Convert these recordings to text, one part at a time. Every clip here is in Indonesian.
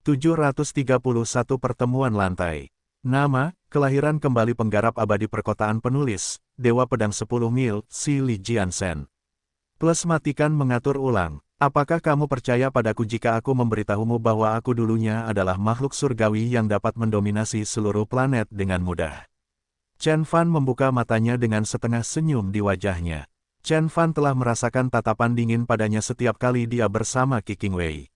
731 Pertemuan Lantai. Nama, kelahiran kembali penggarap abadi perkotaan penulis, Dewa Pedang 10 Mil, Si Li Jiansen. Plus matikan mengatur ulang. Apakah kamu percaya padaku jika aku memberitahumu bahwa aku dulunya adalah makhluk surgawi yang dapat mendominasi seluruh planet dengan mudah? Chen Fan membuka matanya dengan setengah senyum di wajahnya. Chen Fan telah merasakan tatapan dingin padanya setiap kali dia bersama Qi Qingwei.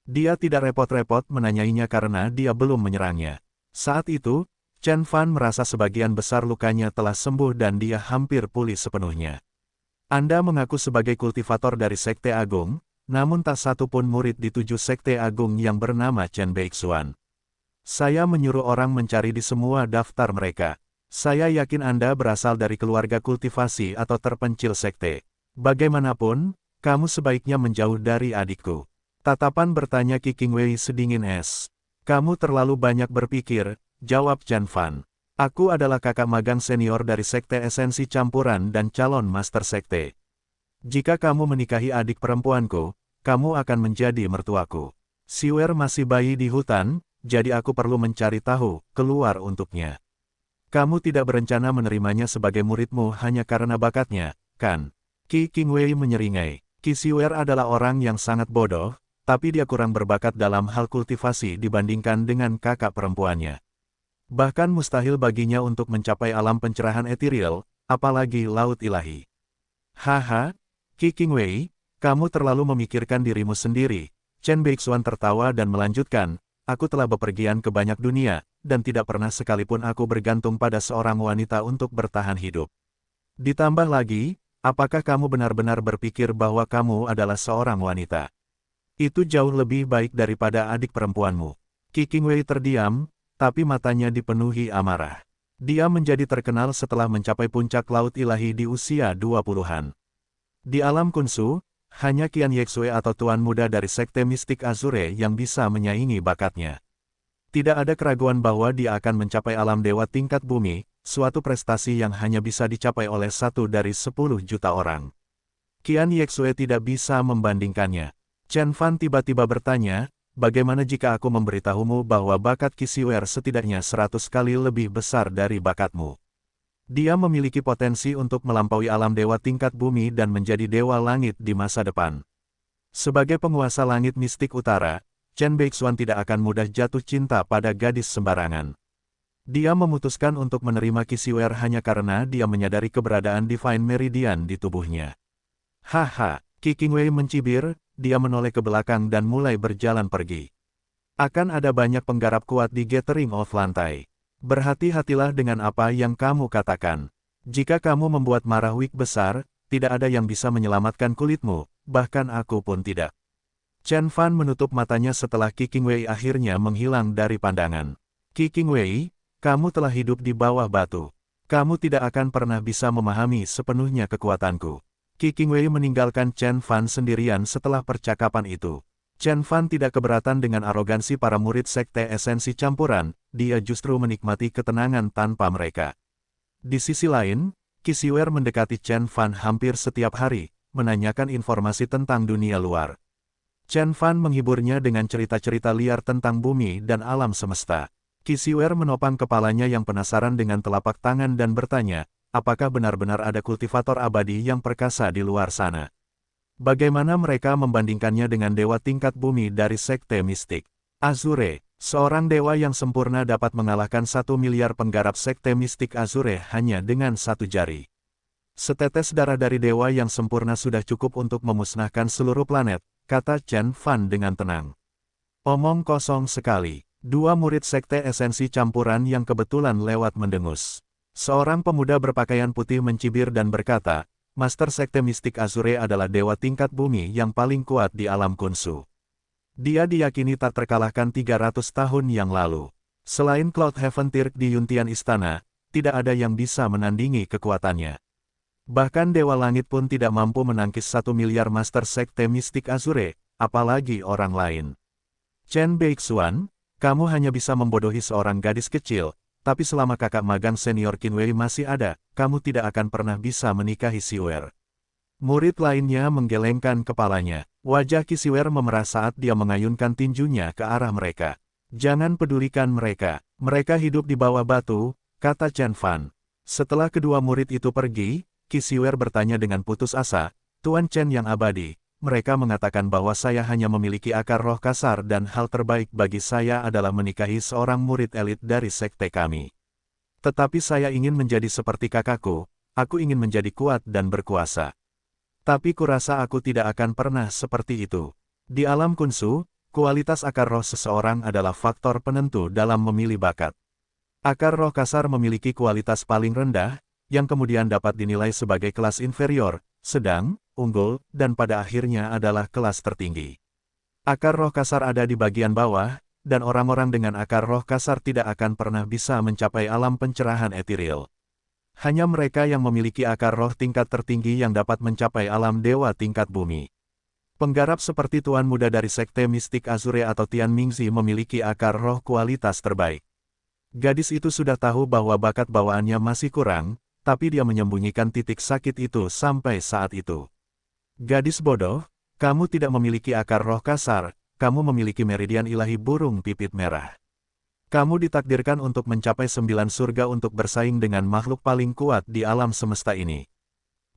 Dia tidak repot-repot menanyainya karena dia belum menyerangnya. Saat itu, Chen Fan merasa sebagian besar lukanya telah sembuh dan dia hampir pulih sepenuhnya. Anda mengaku sebagai kultivator dari Sekte Agung, namun tak satu pun murid di 7 Sekte Agung yang bernama Chen Beixuan. Saya menyuruh orang mencari di semua daftar mereka. Saya yakin Anda berasal dari keluarga kultivasi atau terpencil sekte. Bagaimanapun, kamu sebaiknya menjauh dari adikku. Tatapan bertanya Qi Qingwei sedingin es. Kamu terlalu banyak berpikir, jawab Chen Fan. Aku adalah kakak magang senior dari Sekte Esensi Campuran dan calon master sekte. Jika kamu menikahi adik perempuanku, kamu akan menjadi mertuaku. Siwer masih bayi di hutan, jadi aku perlu mencari tahu, keluar untuknya. Kamu tidak berencana menerimanya sebagai muridmu hanya karena bakatnya, kan? Qi Qingwei menyeringai. Qi Siwer adalah orang yang sangat bodoh, tapi dia kurang berbakat dalam hal kultivasi dibandingkan dengan kakak perempuannya. Bahkan mustahil baginya untuk mencapai alam pencerahan etiril, apalagi laut ilahi. Haha, Qi Qingwei, kamu terlalu memikirkan dirimu sendiri. Chen Beixuan tertawa dan melanjutkan, aku telah bepergian ke banyak dunia, dan tidak pernah sekalipun aku bergantung pada seorang wanita untuk bertahan hidup. Ditambah lagi, apakah kamu benar-benar berpikir bahwa kamu adalah seorang wanita? Itu jauh lebih baik daripada adik perempuanmu. Qi Qingwei terdiam, tapi matanya dipenuhi amarah. Dia menjadi terkenal setelah mencapai puncak laut ilahi di usia 20-an. Di alam Kunsu, hanya Qian Yexue atau Tuan Muda dari Sekte Mistik Azure yang bisa menyaingi bakatnya. Tidak ada keraguan bahwa dia akan mencapai alam dewa tingkat bumi, suatu prestasi yang hanya bisa dicapai oleh 1 dari 10 juta orang. Qian Yexue tidak bisa membandingkannya. Chen Fan tiba-tiba bertanya, bagaimana jika aku memberitahumu bahwa bakat Qi Siwer setidaknya 100 kali lebih besar dari bakatmu? Dia memiliki potensi untuk melampaui alam dewa tingkat bumi dan menjadi dewa langit di masa depan. Sebagai penguasa langit mistik utara, Chen Beixuan tidak akan mudah jatuh cinta pada gadis sembarangan. Dia memutuskan untuk menerima Qi Siwer hanya karena dia menyadari keberadaan Divine Meridian di tubuhnya. Haha, Qi Qingwei mencibir, dia menoleh ke belakang dan mulai berjalan pergi. Akan ada banyak penggarap kuat di Gathering of Lantai. Berhati-hatilah dengan apa yang kamu katakan. Jika kamu membuat marah Wik besar, tidak ada yang bisa menyelamatkan kulitmu, bahkan aku pun tidak. Chen Fan menutup matanya setelah Qi Qingwei akhirnya menghilang dari pandangan. Qi Qingwei, kamu telah hidup di bawah batu. Kamu tidak akan pernah bisa memahami sepenuhnya kekuatanku. Qi Qingwei meninggalkan Chen Fan sendirian setelah percakapan itu. Chen Fan tidak keberatan dengan arogansi para murid Sekte Esensi Campuran, dia justru menikmati ketenangan tanpa mereka. Di sisi lain, Qi Siwer mendekati Chen Fan hampir setiap hari, menanyakan informasi tentang dunia luar. Chen Fan menghiburnya dengan cerita-cerita liar tentang bumi dan alam semesta. Qi Siwer menopang kepalanya yang penasaran dengan telapak tangan dan bertanya, apakah benar-benar ada kultivator abadi yang perkasa di luar sana? Bagaimana mereka membandingkannya dengan dewa tingkat bumi dari Sekte Mistik Azure? Seorang dewa yang sempurna dapat mengalahkan 1 miliar penggarap Sekte Mistik Azure hanya dengan 1 jari. Setetes darah dari dewa yang sempurna sudah cukup untuk memusnahkan seluruh planet, kata Chen Fan dengan tenang. Omong kosong sekali. 2 murid Sekte Esensi Campuran yang kebetulan lewat mendengus. Seorang pemuda berpakaian putih mencibir dan berkata, Master Sekte Mistik Azure adalah dewa tingkat bumi yang paling kuat di alam Kunsu. Dia diyakini tak terkalahkan 300 tahun yang lalu. Selain Cloud Heaven Tirk di Yuntian Istana, tidak ada yang bisa menandingi kekuatannya. Bahkan Dewa Langit pun tidak mampu menangkis 1 miliar Master Sekte Mistik Azure, apalagi orang lain. Chen Beixuan, kamu hanya bisa membodohi seorang gadis kecil, tapi selama kakak magang senior Qinwei masih ada, kamu tidak akan pernah bisa menikahi Siwer. Murid lainnya menggelengkan kepalanya. Wajah Kisiwer memerah saat dia mengayunkan tinjunya ke arah mereka. Jangan pedulikan mereka. Mereka hidup di bawah batu, kata Chen Fan. Setelah kedua murid itu pergi, Kisiwer bertanya dengan putus asa, Tuan Chen yang abadi, mereka mengatakan bahwa saya hanya memiliki akar roh kasar dan hal terbaik bagi saya adalah menikahi seorang murid elit dari sekte kami. Tetapi saya ingin menjadi seperti kakakku, aku ingin menjadi kuat dan berkuasa. Tapi kurasa aku tidak akan pernah seperti itu. Di alam kunsu, kualitas akar roh seseorang adalah faktor penentu dalam memilih bakat. Akar roh kasar memiliki kualitas paling rendah, yang kemudian dapat dinilai sebagai kelas inferior, sedang, unggul, dan pada akhirnya adalah kelas tertinggi. Akar roh kasar ada di bagian bawah, dan orang-orang dengan akar roh kasar tidak akan pernah bisa mencapai alam pencerahan etiril. Hanya mereka yang memiliki akar roh tingkat tertinggi yang dapat mencapai alam dewa tingkat bumi. Penggarap seperti Tuan Muda dari Sekte Mistik Azure atau Tian Mingzi memiliki akar roh kualitas terbaik. Gadis itu sudah tahu bahwa bakat bawaannya masih kurang, tapi dia menyembunyikan titik sakit itu sampai saat itu. Gadis bodoh, kamu tidak memiliki akar roh kasar, kamu memiliki meridian ilahi burung pipit merah. Kamu ditakdirkan untuk mencapai 9 surga untuk bersaing dengan makhluk paling kuat di alam semesta ini.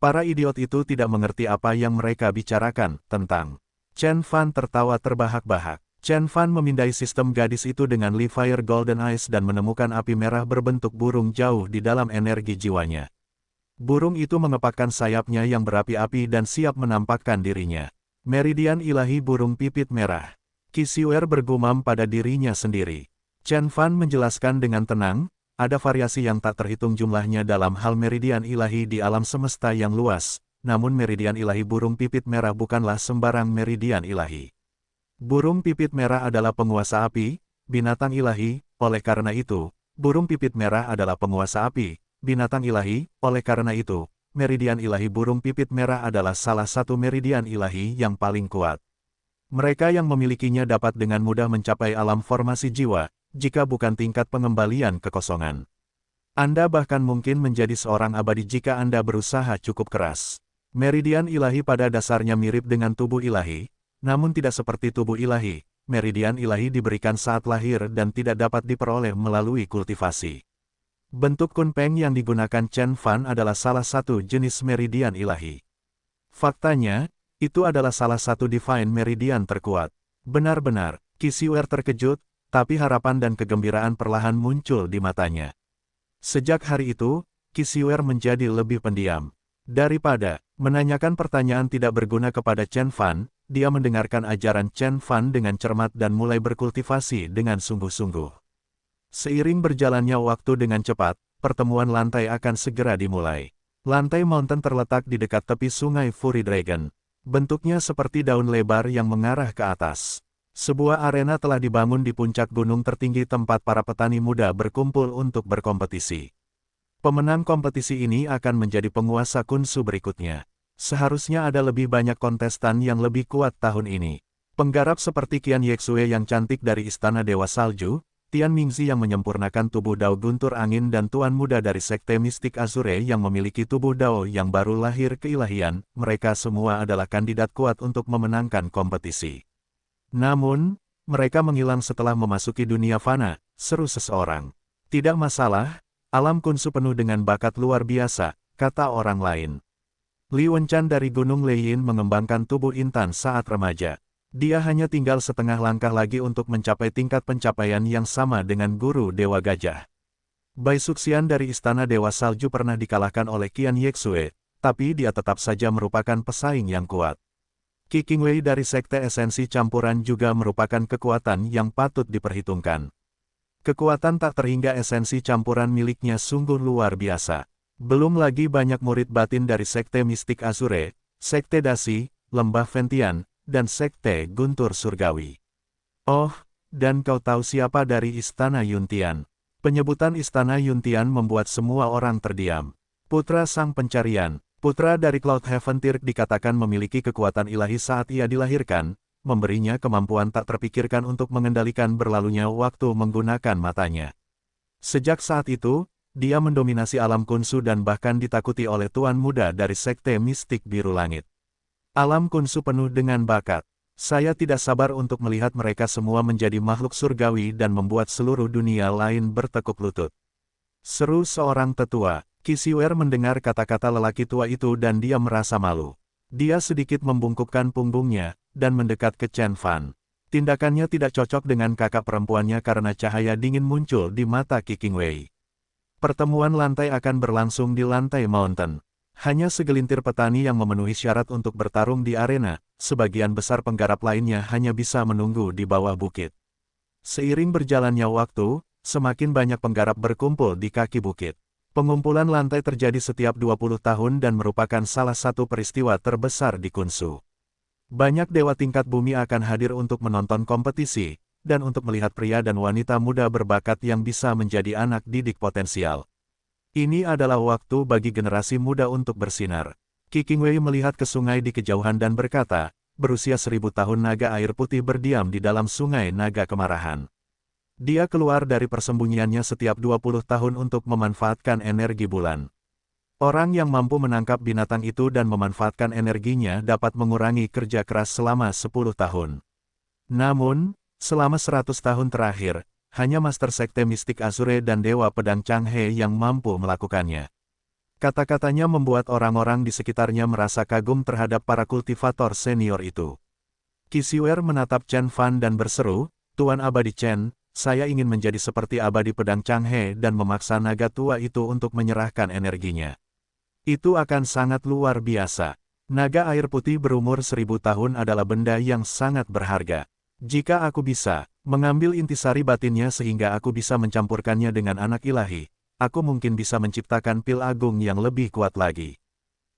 Para idiot itu tidak mengerti apa yang mereka bicarakan tentang. Chen Fan tertawa terbahak-bahak. Chen Fan memindai sistem gadis itu dengan Li Fire Golden Eyes dan menemukan api merah berbentuk burung jauh di dalam energi jiwanya. Burung itu mengepakkan sayapnya yang berapi-api dan siap menampakkan dirinya. Meridian ilahi burung pipit merah. Kisiwer bergumam pada dirinya sendiri. Chen Fan menjelaskan dengan tenang, ada variasi yang tak terhitung jumlahnya dalam hal meridian ilahi di alam semesta yang luas, namun meridian ilahi burung pipit merah bukanlah sembarang meridian ilahi. Burung pipit merah adalah penguasa api, binatang ilahi, oleh karena itu, burung pipit merah adalah penguasa api, binatang ilahi, oleh karena itu, meridian ilahi burung pipit merah adalah salah satu meridian ilahi yang paling kuat. Mereka yang memilikinya dapat dengan mudah mencapai alam formasi jiwa, jika bukan tingkat pengembalian kekosongan. Anda bahkan mungkin menjadi seorang abadi jika Anda berusaha cukup keras. Meridian ilahi pada dasarnya mirip dengan tubuh ilahi, namun tidak seperti tubuh ilahi. Meridian ilahi diberikan saat lahir dan tidak dapat diperoleh melalui kultivasi. Bentuk kunpeng yang digunakan Chen Fan adalah salah satu jenis meridian ilahi. Faktanya, itu adalah salah satu divine meridian terkuat. Benar-benar, Kisiwer terkejut, tapi harapan dan kegembiraan perlahan muncul di matanya. Sejak hari itu, Kisiwer menjadi lebih pendiam. Daripada menanyakan pertanyaan tidak berguna kepada Chen Fan, dia mendengarkan ajaran Chen Fan dengan cermat dan mulai berkultivasi dengan sungguh-sungguh. Seiring berjalannya waktu dengan cepat, pertemuan lantai akan segera dimulai. Lantai mountain terletak di dekat tepi sungai Fury Dragon. Bentuknya seperti daun lebar yang mengarah ke atas. Sebuah arena telah dibangun di puncak gunung tertinggi tempat para petani muda berkumpul untuk berkompetisi. Pemenang kompetisi ini akan menjadi penguasa kunsu berikutnya. Seharusnya ada lebih banyak kontestan yang lebih kuat tahun ini. Penggarap seperti Qian Yexue yang cantik dari Istana Dewa Salju, Tian Mingzi yang menyempurnakan tubuh Dao Guntur Angin dan Tuan Muda dari Sekte Mistik Azure yang memiliki tubuh Dao yang baru lahir keilahian, mereka semua adalah kandidat kuat untuk memenangkan kompetisi. Namun, mereka menghilang setelah memasuki dunia fana, seru seseorang. Tidak masalah, alam kunsu penuh dengan bakat luar biasa, kata orang lain. Li Wenchan dari Gunung Leiyin mengembangkan tubuh intan saat remaja. Dia hanya tinggal setengah langkah lagi untuk mencapai tingkat pencapaian yang sama dengan guru Dewa Gajah. Bai Suxian dari Istana Dewa Salju pernah dikalahkan oleh Qian Yexue, tapi dia tetap saja merupakan pesaing yang kuat. Qi Qingwei dari Sekte Esensi Campuran juga merupakan kekuatan yang patut diperhitungkan. Kekuatan tak terhingga esensi campuran miliknya sungguh luar biasa. Belum lagi banyak murid batin dari Sekte Mistik Azure, Sekte Dasi, Lembah Ventian, dan Sekte Guntur Surgawi. Oh, dan kau tahu siapa dari Istana Yuntian? Penyebutan Istana Yuntian membuat semua orang terdiam. Putra Sang Pencarian. Putra dari Cloud Heaven Tirk dikatakan memiliki kekuatan ilahi saat ia dilahirkan, memberinya kemampuan tak terpikirkan untuk mengendalikan berlalunya waktu menggunakan matanya. Sejak saat itu, dia mendominasi alam kunsu dan bahkan ditakuti oleh tuan muda dari Sekte Mistik Biru Langit. Alam kunsu penuh dengan bakat. Saya tidak sabar untuk melihat mereka semua menjadi makhluk surgawi dan membuat seluruh dunia lain bertekuk lutut. Seru seorang tetua. Qixuer mendengar kata-kata lelaki tua itu dan dia merasa malu. Dia sedikit membungkukkan punggungnya, dan mendekat ke Chen Fan. Tindakannya tidak cocok dengan kakak perempuannya karena cahaya dingin muncul di mata Qixuer. Pertemuan lantai akan berlangsung di lantai mountain. Hanya segelintir petani yang memenuhi syarat untuk bertarung di arena, sebagian besar penggarap lainnya hanya bisa menunggu di bawah bukit. Seiring berjalannya waktu, semakin banyak penggarap berkumpul di kaki bukit. Pengumpulan lantai terjadi setiap 20 tahun dan merupakan salah satu peristiwa terbesar di Kunsu. Banyak dewa tingkat bumi akan hadir untuk menonton kompetisi, dan untuk melihat pria dan wanita muda berbakat yang bisa menjadi anak didik potensial. Ini adalah waktu bagi generasi muda untuk bersinar. Qixuer melihat ke sungai di kejauhan dan berkata, berusia 1000 tahun naga air putih berdiam di dalam sungai naga kemarahan. Dia keluar dari persembunyiannya setiap 20 tahun untuk memanfaatkan energi bulan. Orang yang mampu menangkap binatang itu dan memanfaatkan energinya dapat mengurangi kerja keras selama 10 tahun. Namun, selama 100 tahun terakhir, hanya Master Sekte Mistik Azure dan Dewa Pedang Changhe yang mampu melakukannya. Kata-katanya membuat orang-orang di sekitarnya merasa kagum terhadap para kultivator senior itu. Qixuer menatap Chen Fan dan berseru, Tuan Abadi Chen, saya ingin menjadi seperti Abadi Pedang Changhe dan memaksa naga tua itu untuk menyerahkan energinya. Itu akan sangat luar biasa. Naga air putih berumur 1000 tahun adalah benda yang sangat berharga. Jika aku bisa mengambil intisari batinnya sehingga aku bisa mencampurkannya dengan anak ilahi, aku mungkin bisa menciptakan pil agung yang lebih kuat lagi.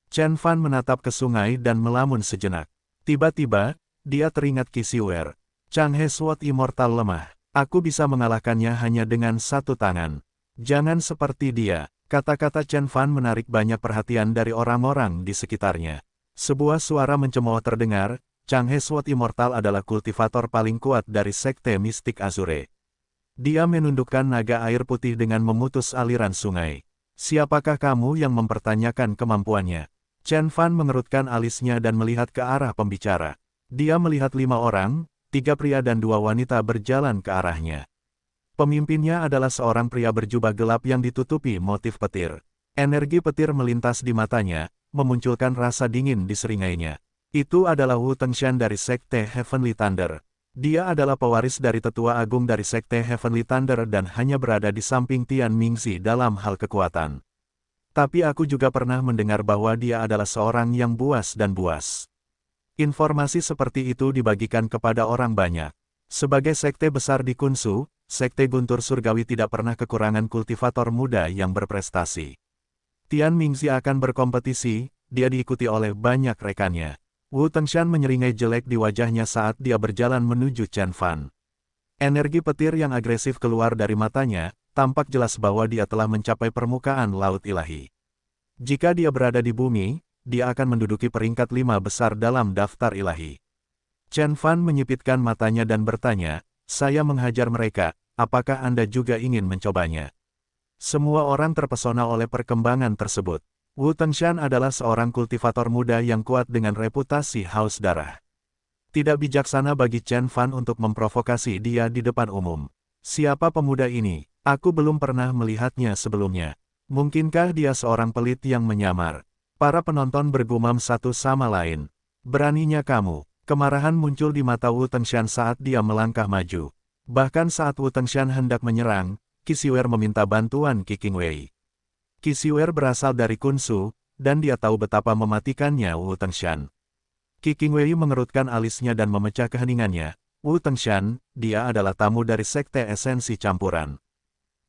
Chen Fan menatap ke sungai dan melamun sejenak. Tiba-tiba, dia teringat Qixuer. Changhe Sword Immortal lemah. Aku bisa mengalahkannya hanya dengan satu tangan. Jangan seperti dia. Kata-kata Chen Fan menarik banyak perhatian dari orang-orang di sekitarnya. Sebuah suara mencemooh terdengar, Changhe Sword Immortal adalah kultivator paling kuat dari Sekte Mistik Azure. Dia menundukkan naga air putih dengan memutus aliran sungai. Siapakah kamu yang mempertanyakan kemampuannya? Chen Fan mengerutkan alisnya dan melihat ke arah pembicara. Dia melihat 5 orang, 3 pria dan 2 wanita berjalan ke arahnya. Pemimpinnya adalah seorang pria berjubah gelap yang ditutupi motif petir. Energi petir melintas di matanya, memunculkan rasa dingin di seringainya. Itu adalah Wu Tengshan dari Sekte Heavenly Thunder. Dia adalah pewaris dari tetua agung dari Sekte Heavenly Thunder dan hanya berada di samping Tian Mingzi dalam hal kekuatan. Tapi aku juga pernah mendengar bahwa dia adalah seorang yang buas dan buas. Informasi seperti itu dibagikan kepada orang banyak. Sebagai sekte besar di Kunsu, Sekte Guntur Surgawi tidak pernah kekurangan kultivator muda yang berprestasi. Tian Mingzi akan berkompetisi, dia diikuti oleh banyak rekannya. Wu Tengshan menyeringai jelek di wajahnya saat dia berjalan menuju Chen Fan. Energi petir yang agresif keluar dari matanya, tampak jelas bahwa dia telah mencapai permukaan laut ilahi. Jika dia berada di bumi, dia akan menduduki peringkat 5 besar dalam daftar ilahi. Chen Fan menyipitkan matanya dan bertanya, saya menghajar mereka, apakah Anda juga ingin mencobanya? Semua orang terpesona oleh perkembangan tersebut. Wu Tengshan adalah seorang kultivator muda yang kuat dengan reputasi haus darah. Tidak bijaksana bagi Chen Fan untuk memprovokasi dia di depan umum. Siapa pemuda ini? Aku belum pernah melihatnya sebelumnya. Mungkinkah dia seorang pelit yang menyamar? Para penonton bergumam satu sama lain. Beraninya kamu. Kemarahan muncul di mata Wu Tengshan saat dia melangkah maju. Bahkan saat Wu Tengshan hendak menyerang, Qixuer meminta bantuan Qixuer. Qixuer berasal dari Kunsu, dan dia tahu betapa mematikannya Wu Tengshan. Qixuer mengerutkan alisnya dan memecah keheningannya. Wu Tengshan, dia adalah tamu dari Sekte Esensi Campuran.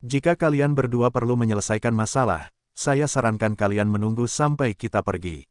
Jika kalian berdua perlu menyelesaikan masalah, saya sarankan kalian menunggu sampai kita pergi.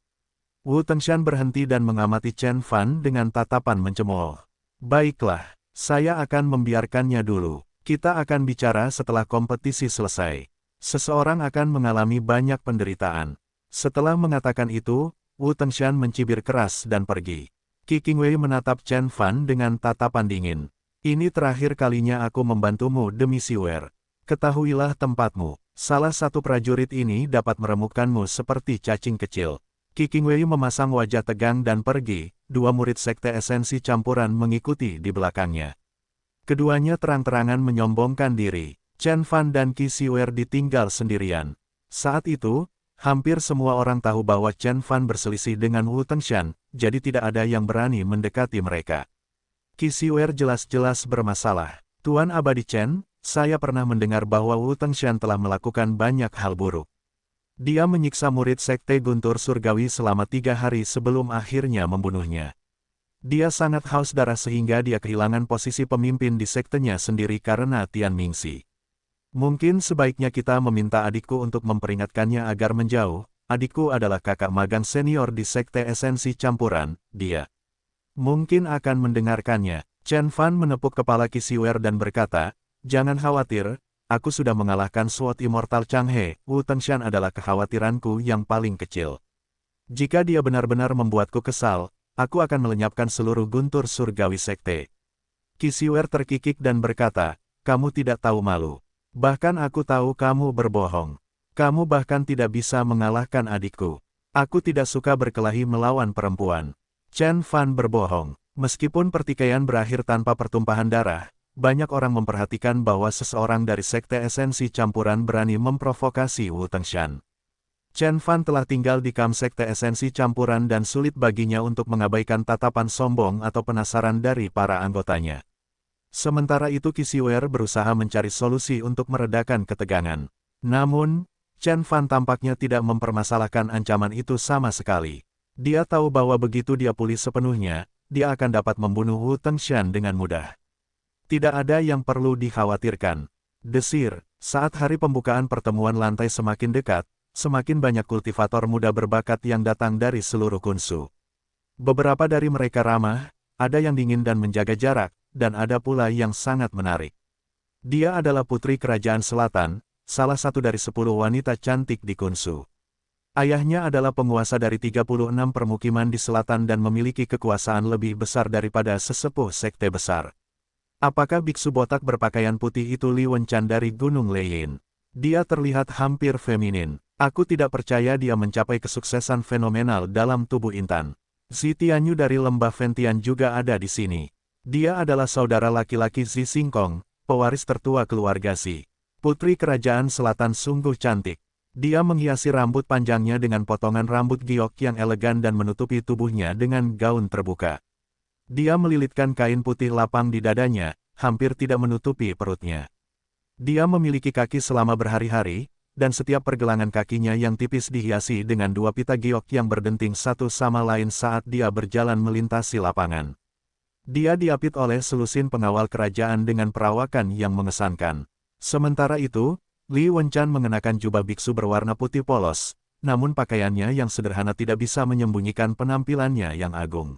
Wu Tengshan berhenti dan mengamati Chen Fan dengan tatapan mencemooh. Baiklah, saya akan membiarkannya dulu. Kita akan bicara setelah kompetisi selesai. Seseorang akan mengalami banyak penderitaan. Setelah mengatakan itu, Wu Tengshan mencibir keras dan pergi. Qixuer menatap Chen Fan dengan tatapan dingin. Ini terakhir kalinya aku membantumu demi Siwer. Ketahuilah tempatmu. Salah satu prajurit ini dapat meremukkanmu seperti cacing kecil. Qi Qingwei memasang wajah tegang dan pergi, dua murid sekte esensi campuran mengikuti di belakangnya. Keduanya terang-terangan menyombongkan diri. Chen Fan dan Qi Xiuer ditinggal sendirian. Saat itu, hampir semua orang tahu bahwa Chen Fan berselisih dengan Wu Tengshan, jadi tidak ada yang berani mendekati mereka. Qi Xiuer jelas-jelas bermasalah. Tuan Abadi Chen, saya pernah mendengar bahwa Wu Tengshan telah melakukan banyak hal buruk. Dia menyiksa murid sekte Guntur Surgawi selama 3 hari sebelum akhirnya membunuhnya. Dia sangat haus darah sehingga dia kehilangan posisi pemimpin di sektenya sendiri karena Tian Mingxi. Mungkin sebaiknya kita meminta adikku untuk memperingatkannya agar menjauh. Adikku adalah kakak magang senior di sekte esensi campuran, dia mungkin akan mendengarkannya. Chen Fan menepuk kepala Qi Xiuer dan berkata, "Jangan khawatir, aku sudah mengalahkan Sword Immortal Changhe. Wu Tengshan adalah kekhawatiranku yang paling kecil. Jika dia benar-benar membuatku kesal, aku akan melenyapkan seluruh guntur surgawi sekte." Qi Xiuer terkikik dan berkata, "Kamu tidak tahu malu. Bahkan aku tahu kamu berbohong. Kamu bahkan tidak bisa mengalahkan adikku. Aku tidak suka berkelahi melawan perempuan." Chen Fan berbohong. Meskipun pertikaian berakhir tanpa pertumpahan darah, banyak orang memperhatikan bahwa seseorang dari sekte esensi campuran berani memprovokasi Wu Tengshan. Chen Fan telah tinggal di kamp sekte esensi campuran dan sulit baginya untuk mengabaikan tatapan sombong atau penasaran dari para anggotanya. Sementara itu Qi Xiuer berusaha mencari solusi untuk meredakan ketegangan. Namun, Chen Fan tampaknya tidak mempermasalahkan ancaman itu sama sekali. Dia tahu bahwa begitu dia pulih sepenuhnya, dia akan dapat membunuh Wu Tengshan dengan mudah. Tidak ada yang perlu dikhawatirkan. Desir, saat hari pembukaan pertemuan lantai semakin dekat, semakin banyak kultivator muda berbakat yang datang dari seluruh Kunsu. Beberapa dari mereka ramah, ada yang dingin dan menjaga jarak, dan ada pula yang sangat menarik. Dia adalah putri kerajaan selatan, salah satu dari 10 wanita cantik di Kunsu. Ayahnya adalah penguasa dari 36 permukiman di selatan dan memiliki kekuasaan lebih besar daripada sesepuh sekte besar. Apakah biksu botak berpakaian putih itu Li Wenchan dari Gunung Leiyin? Dia terlihat hampir feminin. Aku tidak percaya dia mencapai kesuksesan fenomenal dalam tubuh Intan. Zi Tianyu dari Lembah Ventian juga ada di sini. Dia adalah saudara laki-laki Zi Xingkong, pewaris tertua keluarga Zi. Putri kerajaan selatan sungguh cantik. Dia menghiasi rambut panjangnya dengan potongan rambut giok yang elegan dan menutupi tubuhnya dengan gaun terbuka. Dia melilitkan kain putih lapang di dadanya, hampir tidak menutupi perutnya. Dia memiliki kaki selama berhari-hari, dan setiap pergelangan kakinya yang tipis dihiasi dengan 2 pita giok yang berdenting satu sama lain saat dia berjalan melintasi lapangan. Dia diapit oleh selusin pengawal kerajaan dengan perawakan yang mengesankan. Sementara itu, Li Wenchan mengenakan jubah biksu berwarna putih polos, namun pakaiannya yang sederhana tidak bisa menyembunyikan penampilannya yang agung.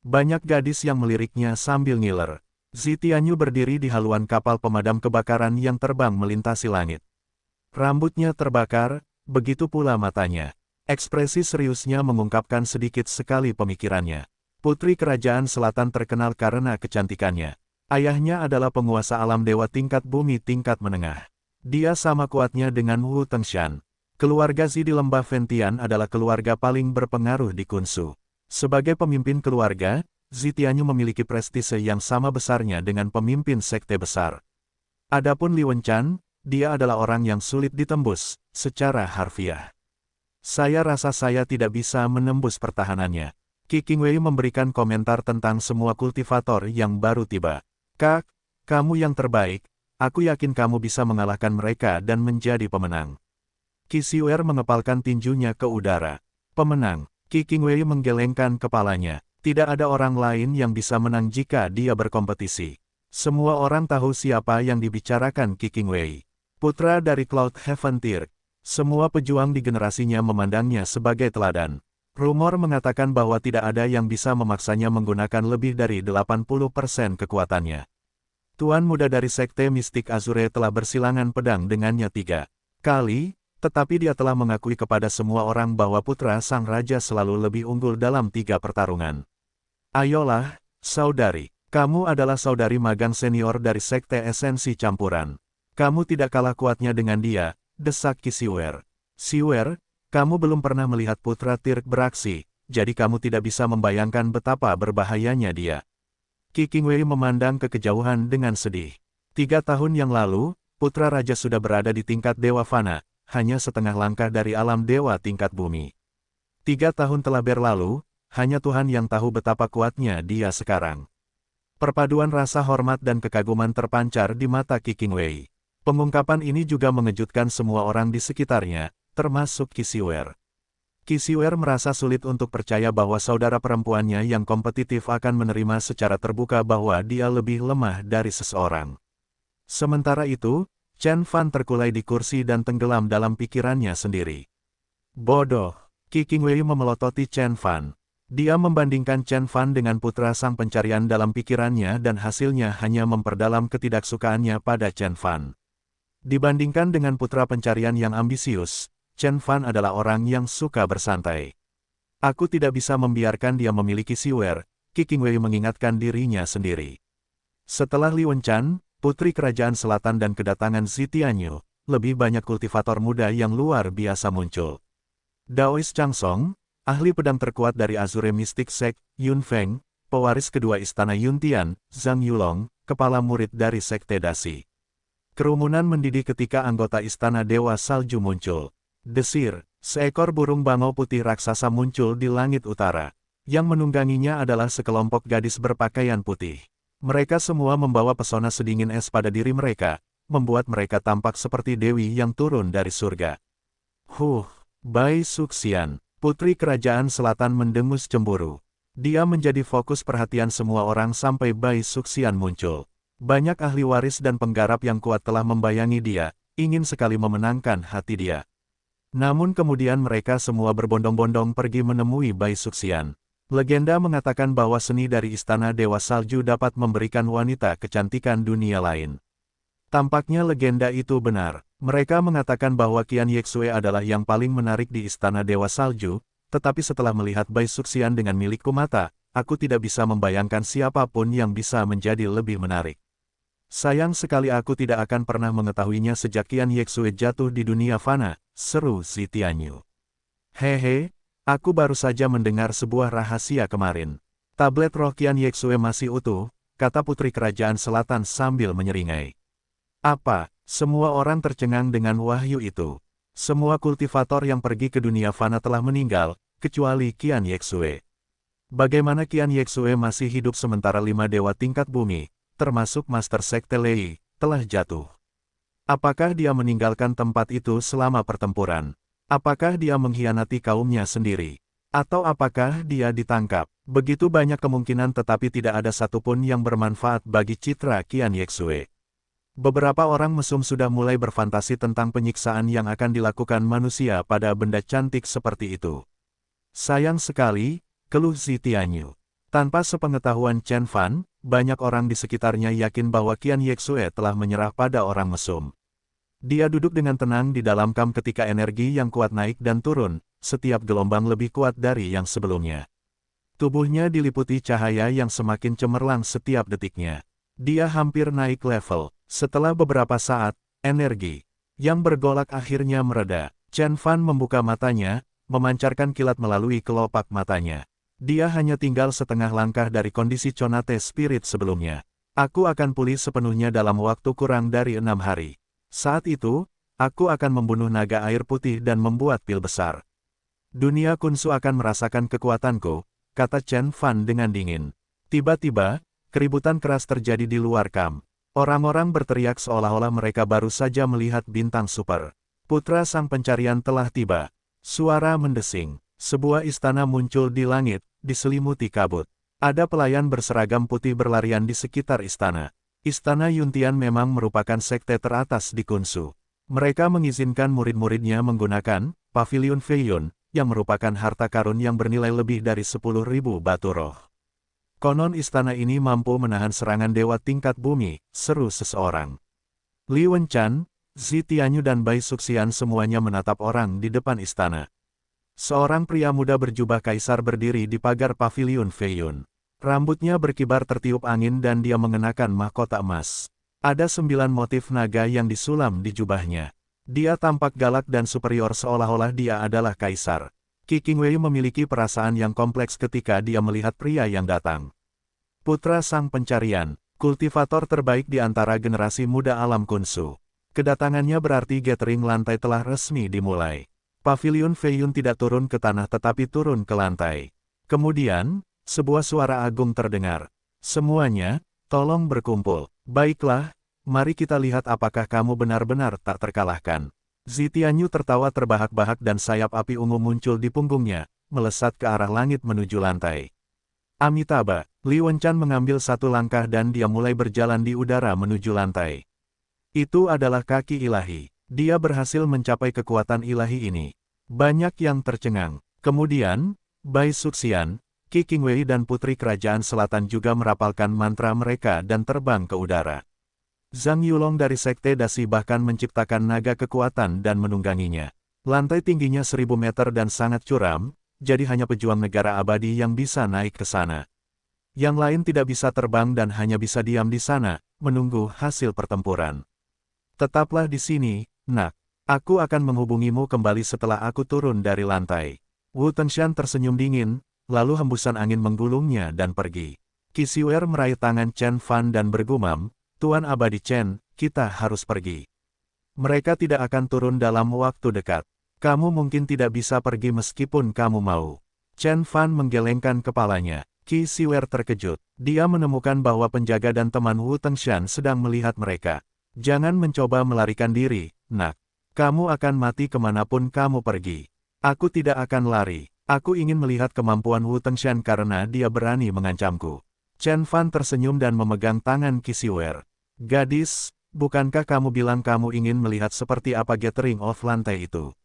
Banyak gadis yang meliriknya sambil ngiler. Zi Tianyu berdiri di haluan kapal pemadam kebakaran yang terbang melintasi langit. Rambutnya terbakar, begitu pula matanya. Ekspresi seriusnya mengungkapkan sedikit sekali pemikirannya. Putri kerajaan selatan terkenal karena kecantikannya. Ayahnya adalah penguasa alam dewa tingkat bumi tingkat menengah. Dia sama kuatnya dengan Wu Tengshan. Keluarga Zi di Lembah Ventian adalah keluarga paling berpengaruh di Kunsu. Sebagai pemimpin keluarga, Zi Tianyu memiliki prestise yang sama besarnya dengan pemimpin sekte besar. Adapun Li Wenchan, dia adalah orang yang sulit ditembus, secara harfiah. Saya rasa saya tidak bisa menembus pertahanannya. Qi Qingwei memberikan komentar tentang semua kultivator yang baru tiba. "Kak, kamu yang terbaik, aku yakin kamu bisa mengalahkan mereka dan menjadi pemenang." Qi Xiuer mengepalkan tinjunya ke udara. "Pemenang." Qi Qingwei menggelengkan kepalanya. Tidak ada orang lain yang bisa menang jika dia berkompetisi. Semua orang tahu siapa yang dibicarakan Qi Qingwei. Putra dari Cloud Heaven Tier. Semua pejuang di generasinya memandangnya sebagai teladan. Rumor mengatakan bahwa tidak ada yang bisa memaksanya menggunakan lebih dari 80% kekuatannya. Tuan muda dari Sekte Mistik Azure telah bersilangan pedang dengannya 3 kali, tetapi dia telah mengakui kepada semua orang bahwa putra sang raja selalu lebih unggul dalam 3 pertarungan. "Ayolah, saudari, kamu adalah saudari magang senior dari Sekte Esensi Campuran. Kamu tidak kalah kuatnya dengan dia, desak Qi Siwer. Siwer, kamu belum pernah melihat putra Tirk beraksi, jadi kamu tidak bisa membayangkan betapa berbahayanya dia. Qi Qingwei memandang ke kejauhan dengan sedih. 3 tahun yang lalu, putra raja sudah berada di tingkat Dewa Fana, hanya setengah langkah dari alam dewa tingkat bumi. 3 tahun telah berlalu, hanya Tuhan yang tahu betapa kuatnya dia sekarang. Perpaduan rasa hormat dan kekaguman terpancar di mata Qi Qingwei. Pengungkapan ini juga mengejutkan semua orang di sekitarnya, termasuk Qi Siwer. Qi Siwer merasa sulit untuk percaya bahwa saudara perempuannya yang kompetitif akan menerima secara terbuka bahwa dia lebih lemah dari seseorang. Sementara itu, Chen Fan terkulai di kursi dan tenggelam dalam pikirannya sendiri. Bodoh, Qi Qingwei memelototi Chen Fan. Dia membandingkan Chen Fan dengan putra sang pencarian dalam pikirannya dan hasilnya hanya memperdalam ketidaksukaannya pada Chen Fan. Dibandingkan dengan putra pencarian yang ambisius, Chen Fan adalah orang yang suka bersantai. Aku tidak bisa membiarkan dia memiliki Siwer, Qi Qingwei mengingatkan dirinya sendiri. Setelah Li Wenchan, putri kerajaan selatan dan kedatangan Zi Tianyu, lebih banyak kultivator muda yang luar biasa muncul. Daois Chang Song, ahli pedang terkuat dari Azure Mystic Sect, Yun Feng, pewaris kedua istana Yuntian, Zhang Yulong, kepala murid dari Sekte Dasi. Kerumunan mendidih ketika anggota istana Dewa Salju muncul. Desir, seekor burung bangau putih raksasa muncul di langit utara. Yang menungganginya adalah sekelompok gadis berpakaian putih. Mereka semua membawa pesona sedingin es pada diri mereka, membuat mereka tampak seperti dewi yang turun dari surga. Bai Suxian, putri kerajaan selatan mendengus cemburu. Dia menjadi fokus perhatian semua orang sampai Bai Suxian muncul. Banyak ahli waris dan penggarap yang kuat telah membayangi dia, ingin sekali memenangkan hati dia. Namun kemudian mereka semua berbondong-bondong pergi menemui Bai Suxian. Legenda mengatakan bahwa seni dari Istana Dewa Salju dapat memberikan wanita kecantikan dunia lain. Tampaknya legenda itu benar. Mereka mengatakan bahwa Qian Yexue adalah yang paling menarik di Istana Dewa Salju, tetapi setelah melihat Bai Suxian dengan milikku mata, aku tidak bisa membayangkan siapapun yang bisa menjadi lebih menarik. Sayang sekali aku tidak akan pernah mengetahuinya sejak Qian Yexue jatuh di dunia fana, seru Zi Tianyu. Hehe, aku baru saja mendengar sebuah rahasia kemarin. Tablet roh Qian Yexue masih utuh, kata putri kerajaan selatan sambil menyeringai. Apa? Semua orang tercengang dengan wahyu itu. Semua kultivator yang pergi ke dunia fana telah meninggal, kecuali Qian Yexue. Bagaimana Qian Yexue masih hidup sementara 5 dewa tingkat bumi, termasuk Master Sekte Lei, telah jatuh? Apakah dia meninggalkan tempat itu selama pertempuran? Apakah dia mengkhianati kaumnya sendiri? Atau apakah dia ditangkap? Begitu banyak kemungkinan tetapi tidak ada satupun yang bermanfaat bagi citra Qian Yexue. Beberapa orang mesum sudah mulai berfantasi tentang penyiksaan yang akan dilakukan manusia pada benda cantik seperti itu. Sayang sekali, keluh Zi Tianyu. Tanpa sepengetahuan Chen Fan, banyak orang di sekitarnya yakin bahwa Qian Yexue telah menyerah pada orang mesum. Dia duduk dengan tenang di dalam kamp ketika energi yang kuat naik dan turun, setiap gelombang lebih kuat dari yang sebelumnya. Tubuhnya diliputi cahaya yang semakin cemerlang setiap detiknya. Dia hampir naik level. Setelah beberapa saat, energi yang bergolak akhirnya mereda. Chen Fan membuka matanya, memancarkan kilat melalui kelopak matanya. Dia hanya tinggal setengah langkah dari kondisi Conate Spirit sebelumnya. Aku akan pulih sepenuhnya dalam waktu kurang dari 6 hari. Saat itu, aku akan membunuh naga air putih dan membuat pil besar. Dunia Kunsu akan merasakan kekuatanku, kata Chen Fan dengan dingin. Tiba-tiba, keributan keras terjadi di luar kamp. Orang-orang berteriak seolah-olah mereka baru saja melihat bintang super. Putra sang pencarian telah tiba. Suara mendesing. Sebuah istana muncul di langit, diselimuti kabut. Ada pelayan berseragam putih berlarian di sekitar istana. Istana Yuntian memang merupakan sekte teratas di Kunsu. Mereka mengizinkan murid-muridnya menggunakan Pavilion Feiyun, yang merupakan harta karun yang bernilai lebih dari 10.000 batu roh. Konon istana ini mampu menahan serangan dewa tingkat bumi, seru seseorang. Li Wenchan, Zi Tianyu dan Bai Suxian semuanya menatap orang di depan istana. Seorang pria muda berjubah kaisar berdiri di pagar Pavilion Feiyun. Rambutnya berkibar tertiup angin dan dia mengenakan mahkota emas. Ada 9 motif naga yang disulam di jubahnya. Dia tampak galak dan superior seolah-olah dia adalah kaisar. Qi Qingwei memiliki perasaan yang kompleks ketika dia melihat pria yang datang. Putra Sang Pencarian, kultivator terbaik di antara generasi muda alam Kunsu. Kedatangannya berarti gathering lantai telah resmi dimulai. Pavilion Feiyun tidak turun ke tanah tetapi turun ke lantai. Kemudian, sebuah suara agung terdengar. Semuanya, tolong berkumpul. Baiklah, mari kita lihat apakah kamu benar-benar tak terkalahkan. Zitianyu tertawa terbahak-bahak dan sayap api ungu muncul di punggungnya, melesat ke arah langit menuju lantai. Amitabha, Li Wenchan mengambil satu langkah dan dia mulai berjalan di udara menuju lantai. Itu adalah kaki ilahi. Dia berhasil mencapai kekuatan ilahi ini. Banyak yang tercengang. Kemudian, Bai Suxian, Qi Qingwei dan Putri Kerajaan Selatan juga merapalkan mantra mereka dan terbang ke udara. Zhang Yulong dari Sekte Dasi bahkan menciptakan naga kekuatan dan menungganginya. Lantai tingginya 1000 meter dan sangat curam, jadi hanya pejuang negara abadi yang bisa naik ke sana. Yang lain tidak bisa terbang dan hanya bisa diam di sana, menunggu hasil pertempuran. Tetaplah di sini, nak. Aku akan menghubungimu kembali setelah aku turun dari lantai. Wu Tenshan tersenyum dingin, lalu hembusan angin menggulungnya dan pergi. Qi Xiuer meraih tangan Chen Fan dan bergumam, Tuan Abadi Chen, kita harus pergi. Mereka tidak akan turun dalam waktu dekat. Kamu mungkin tidak bisa pergi meskipun kamu mau. Chen Fan menggelengkan kepalanya. Qi Xiuer terkejut. Dia menemukan bahwa penjaga dan teman Wu Tenshan sedang melihat mereka. Jangan mencoba melarikan diri, nak. Kamu akan mati kemanapun kamu pergi. Aku tidak akan lari. Aku ingin melihat kemampuan Wu Tenshan karena dia berani mengancamku. Chen Fan tersenyum dan memegang tangan Qi Xiuer. Gadis, bukankah kamu bilang kamu ingin melihat seperti apa gathering of lantai itu?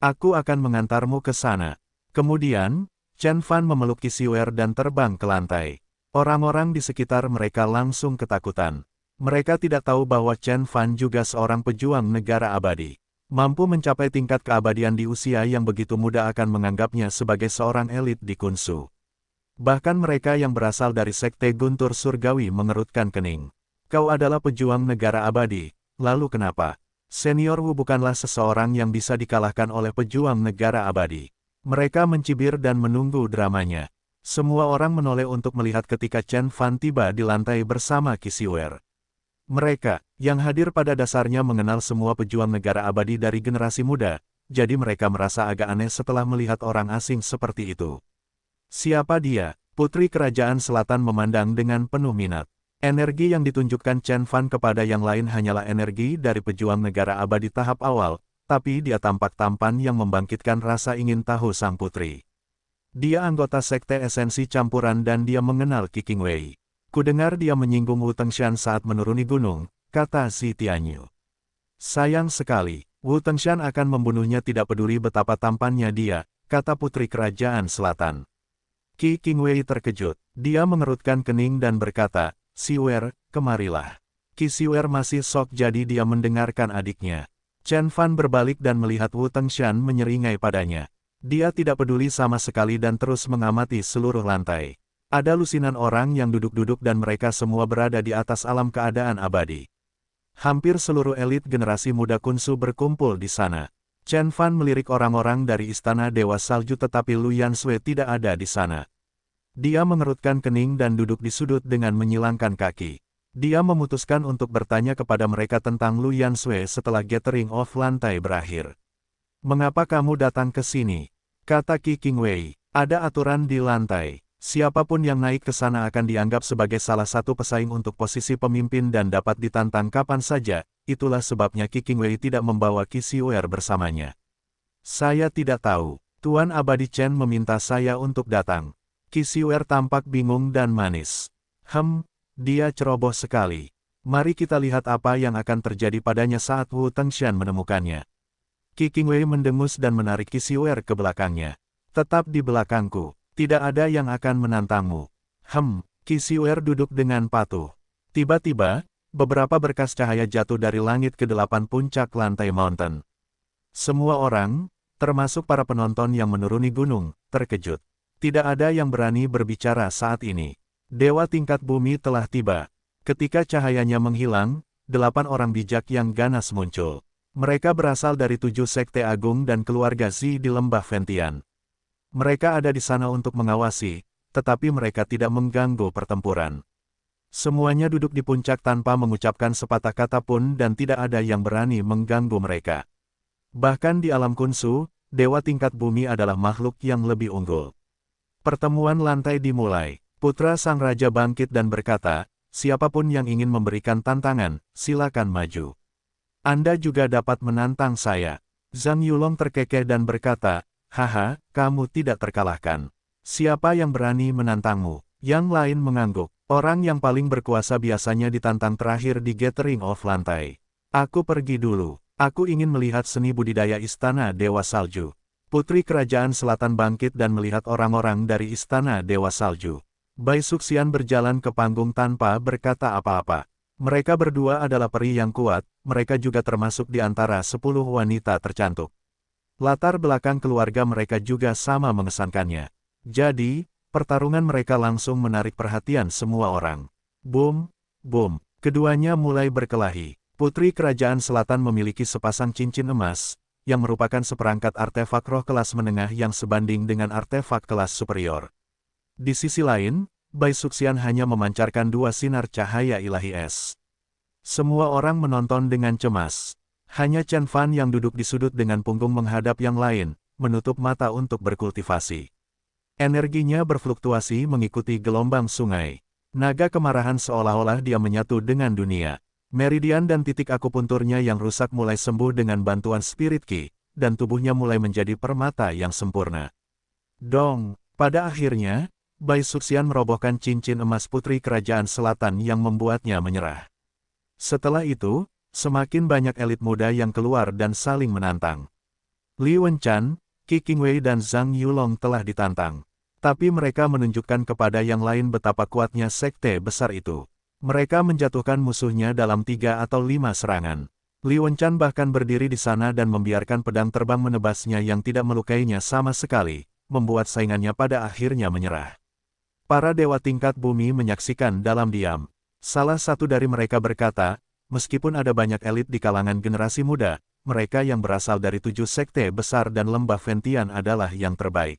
Aku akan mengantarmu ke sana. Kemudian, Chen Fan memeluk Qi Xiuer dan terbang ke lantai. Orang-orang di sekitar mereka langsung ketakutan. Mereka tidak tahu bahwa Chen Fan juga seorang pejuang negara abadi. Mampu mencapai tingkat keabadian di usia yang begitu muda akan menganggapnya sebagai seorang elit di Kunsu. Bahkan mereka yang berasal dari Sekte Guntur Surgawi mengerutkan kening. Kau adalah pejuang negara abadi, lalu kenapa? Senior Wu bukanlah seseorang yang bisa dikalahkan oleh pejuang negara abadi. Mereka mencibir dan menunggu dramanya. Semua orang menoleh untuk melihat ketika Chen Fan tiba di lantai bersama Qi Xiuer. Mereka, yang hadir pada dasarnya mengenal semua pejuang negara abadi dari generasi muda, jadi mereka merasa agak aneh setelah melihat orang asing seperti itu. Siapa dia? Putri Kerajaan Selatan memandang dengan penuh minat. Energi yang ditunjukkan Chen Fan kepada yang lain hanyalah energi dari pejuang negara abadi tahap awal, tapi dia tampak tampan yang membangkitkan rasa ingin tahu sang putri. Dia anggota Sekte Esensi Campuran dan dia mengenal Qi Qingwei. Kudengar dia menyinggung Wu Tenshan saat menuruni gunung, kata Zitianyu. Sayang sekali, Wu Tenshan akan membunuhnya tidak peduli betapa tampannya dia, kata Putri Kerajaan Selatan. Qi Qingwei terkejut. Dia mengerutkan kening dan berkata, Xiuer, kemarilah. Qi Xiuer masih shock jadi dia mendengarkan adiknya. Chen Fan berbalik dan melihat Wu Tenshan menyeringai padanya. Dia tidak peduli sama sekali dan terus mengamati seluruh lantai. Ada lusinan orang yang duduk-duduk dan mereka semua berada di atas alam keadaan abadi. Hampir seluruh elit generasi muda Kunsu berkumpul di sana. Chen Fan melirik orang-orang dari Istana Dewa Salju tetapi Lu Yansui tidak ada di sana. Dia mengerutkan kening dan duduk di sudut dengan menyilangkan kaki. Dia memutuskan untuk bertanya kepada mereka tentang Lu Yansui setelah gathering of lantai berakhir. Mengapa kamu datang ke sini? Kata Qi Qingwei, ada aturan di lantai. Siapapun yang naik ke sana akan dianggap sebagai salah satu pesaing untuk posisi pemimpin dan dapat ditantang kapan saja, itulah sebabnya Qi Qingwei tidak membawa Qi Xiuer bersamanya. Saya tidak tahu, Tuan Abadi Chen meminta saya untuk datang. Qi Xiuer tampak bingung dan manis. Dia ceroboh sekali. Mari kita lihat apa yang akan terjadi padanya saat Wu Tenshan menemukannya. Qi Qingwei mendengus dan menarik Qi Xiuer ke belakangnya. Tetap di belakangku. Tidak ada yang akan menantangmu. Qi Xiuer duduk dengan patuh. Tiba-tiba, beberapa berkas cahaya jatuh dari langit ke 8 puncak lantai mountain. Semua orang, termasuk para penonton yang menuruni gunung, terkejut. Tidak ada yang berani berbicara saat ini. Dewa tingkat bumi telah tiba. Ketika cahayanya menghilang, 8 orang bijak yang ganas muncul. Mereka berasal dari 7 sekte agung dan keluarga Zi di lembah Ventian. Mereka ada di sana untuk mengawasi, tetapi mereka tidak mengganggu pertempuran. Semuanya duduk di puncak tanpa mengucapkan sepatah kata pun dan tidak ada yang berani mengganggu mereka. Bahkan di alam Kunsu, dewa tingkat bumi adalah makhluk yang lebih unggul. Pertemuan lantai dimulai. Putra sang raja bangkit dan berkata, siapapun yang ingin memberikan tantangan, silakan maju. Anda juga dapat menantang saya. Zhang Yulong terkekeh dan berkata, haha, kamu tidak terkalahkan. Siapa yang berani menantangmu? Yang lain mengangguk. Orang yang paling berkuasa biasanya ditantang terakhir di Gathering of Lantai. Aku pergi dulu. Aku ingin melihat seni budidaya Istana Dewa Salju. Putri Kerajaan Selatan bangkit dan melihat orang-orang dari Istana Dewa Salju. Bai Suxian berjalan ke panggung tanpa berkata apa-apa. Mereka berdua adalah peri yang kuat, mereka juga termasuk di antara 10 wanita tercantik. Latar belakang keluarga mereka juga sama mengesankannya. Jadi, pertarungan mereka langsung menarik perhatian semua orang. Boom, boom, keduanya mulai berkelahi. Putri Kerajaan Selatan memiliki sepasang cincin emas, yang merupakan seperangkat artefak roh kelas menengah yang sebanding dengan artefak kelas superior. Di sisi lain, Bai Suxian hanya memancarkan 2 sinar cahaya ilahi es. Semua orang menonton dengan cemas. Hanya Chen Fan yang duduk di sudut dengan punggung menghadap yang lain, menutup mata untuk berkultivasi. Energinya berfluktuasi mengikuti gelombang sungai. Naga kemarahan seolah-olah dia menyatu dengan dunia. Meridian dan titik akupunturnya yang rusak mulai sembuh dengan bantuan Spirit Ki, dan tubuhnya mulai menjadi permata yang sempurna. Dong, pada akhirnya, Bai Suxian merobohkan cincin emas Putri Kerajaan Selatan yang membuatnya menyerah. Setelah itu, semakin banyak elit muda yang keluar dan saling menantang. Li Wenchan, Qi Qingwei dan Zhang Yulong telah ditantang. Tapi mereka menunjukkan kepada yang lain betapa kuatnya sekte besar itu. Mereka menjatuhkan musuhnya dalam 3 atau 5 serangan. Li Wenchan bahkan berdiri di sana dan membiarkan pedang terbang menebasnya yang tidak melukainya sama sekali, membuat saingannya pada akhirnya menyerah. Para dewa tingkat bumi menyaksikan dalam diam. Salah satu dari mereka berkata, meskipun ada banyak elit di kalangan generasi muda, mereka yang berasal dari 7 sekte besar dan lembah Ventian adalah yang terbaik.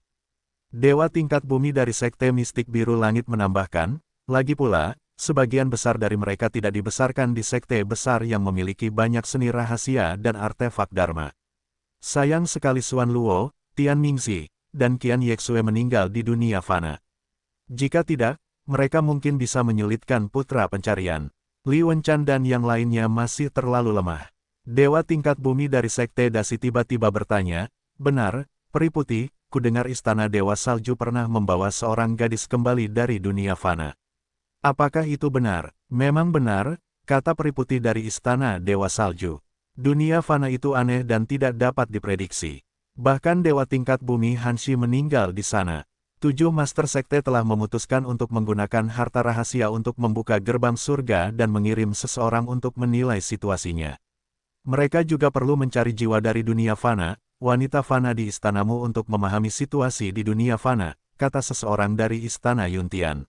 Dewa tingkat bumi dari sekte mistik biru langit menambahkan, lagi pula, sebagian besar dari mereka tidak dibesarkan di sekte besar yang memiliki banyak seni rahasia dan artefak dharma. Sayang sekali Xuan Luo, Tian Mingzi, dan Qian Yexue meninggal di dunia fana. Jika tidak, mereka mungkin bisa menyulitkan putra pencarian. Li Wenchan dan yang lainnya masih terlalu lemah. Dewa tingkat bumi dari sekte Dasi tiba-tiba bertanya, benar, Peri Putih, ku dengar Istana Dewa Salju pernah membawa seorang gadis kembali dari dunia fana. Apakah itu benar? Memang benar, kata Peri Putih dari Istana Dewa Salju. Dunia fana itu aneh dan tidak dapat diprediksi. Bahkan Dewa tingkat bumi Hanshi meninggal di sana. 7 master sekte telah memutuskan untuk menggunakan harta rahasia untuk membuka gerbang surga dan mengirim seseorang untuk menilai situasinya. Mereka juga perlu mencari jiwa dari dunia fana, wanita fana di istanamu untuk memahami situasi di dunia fana, kata seseorang dari Istana Yuntian.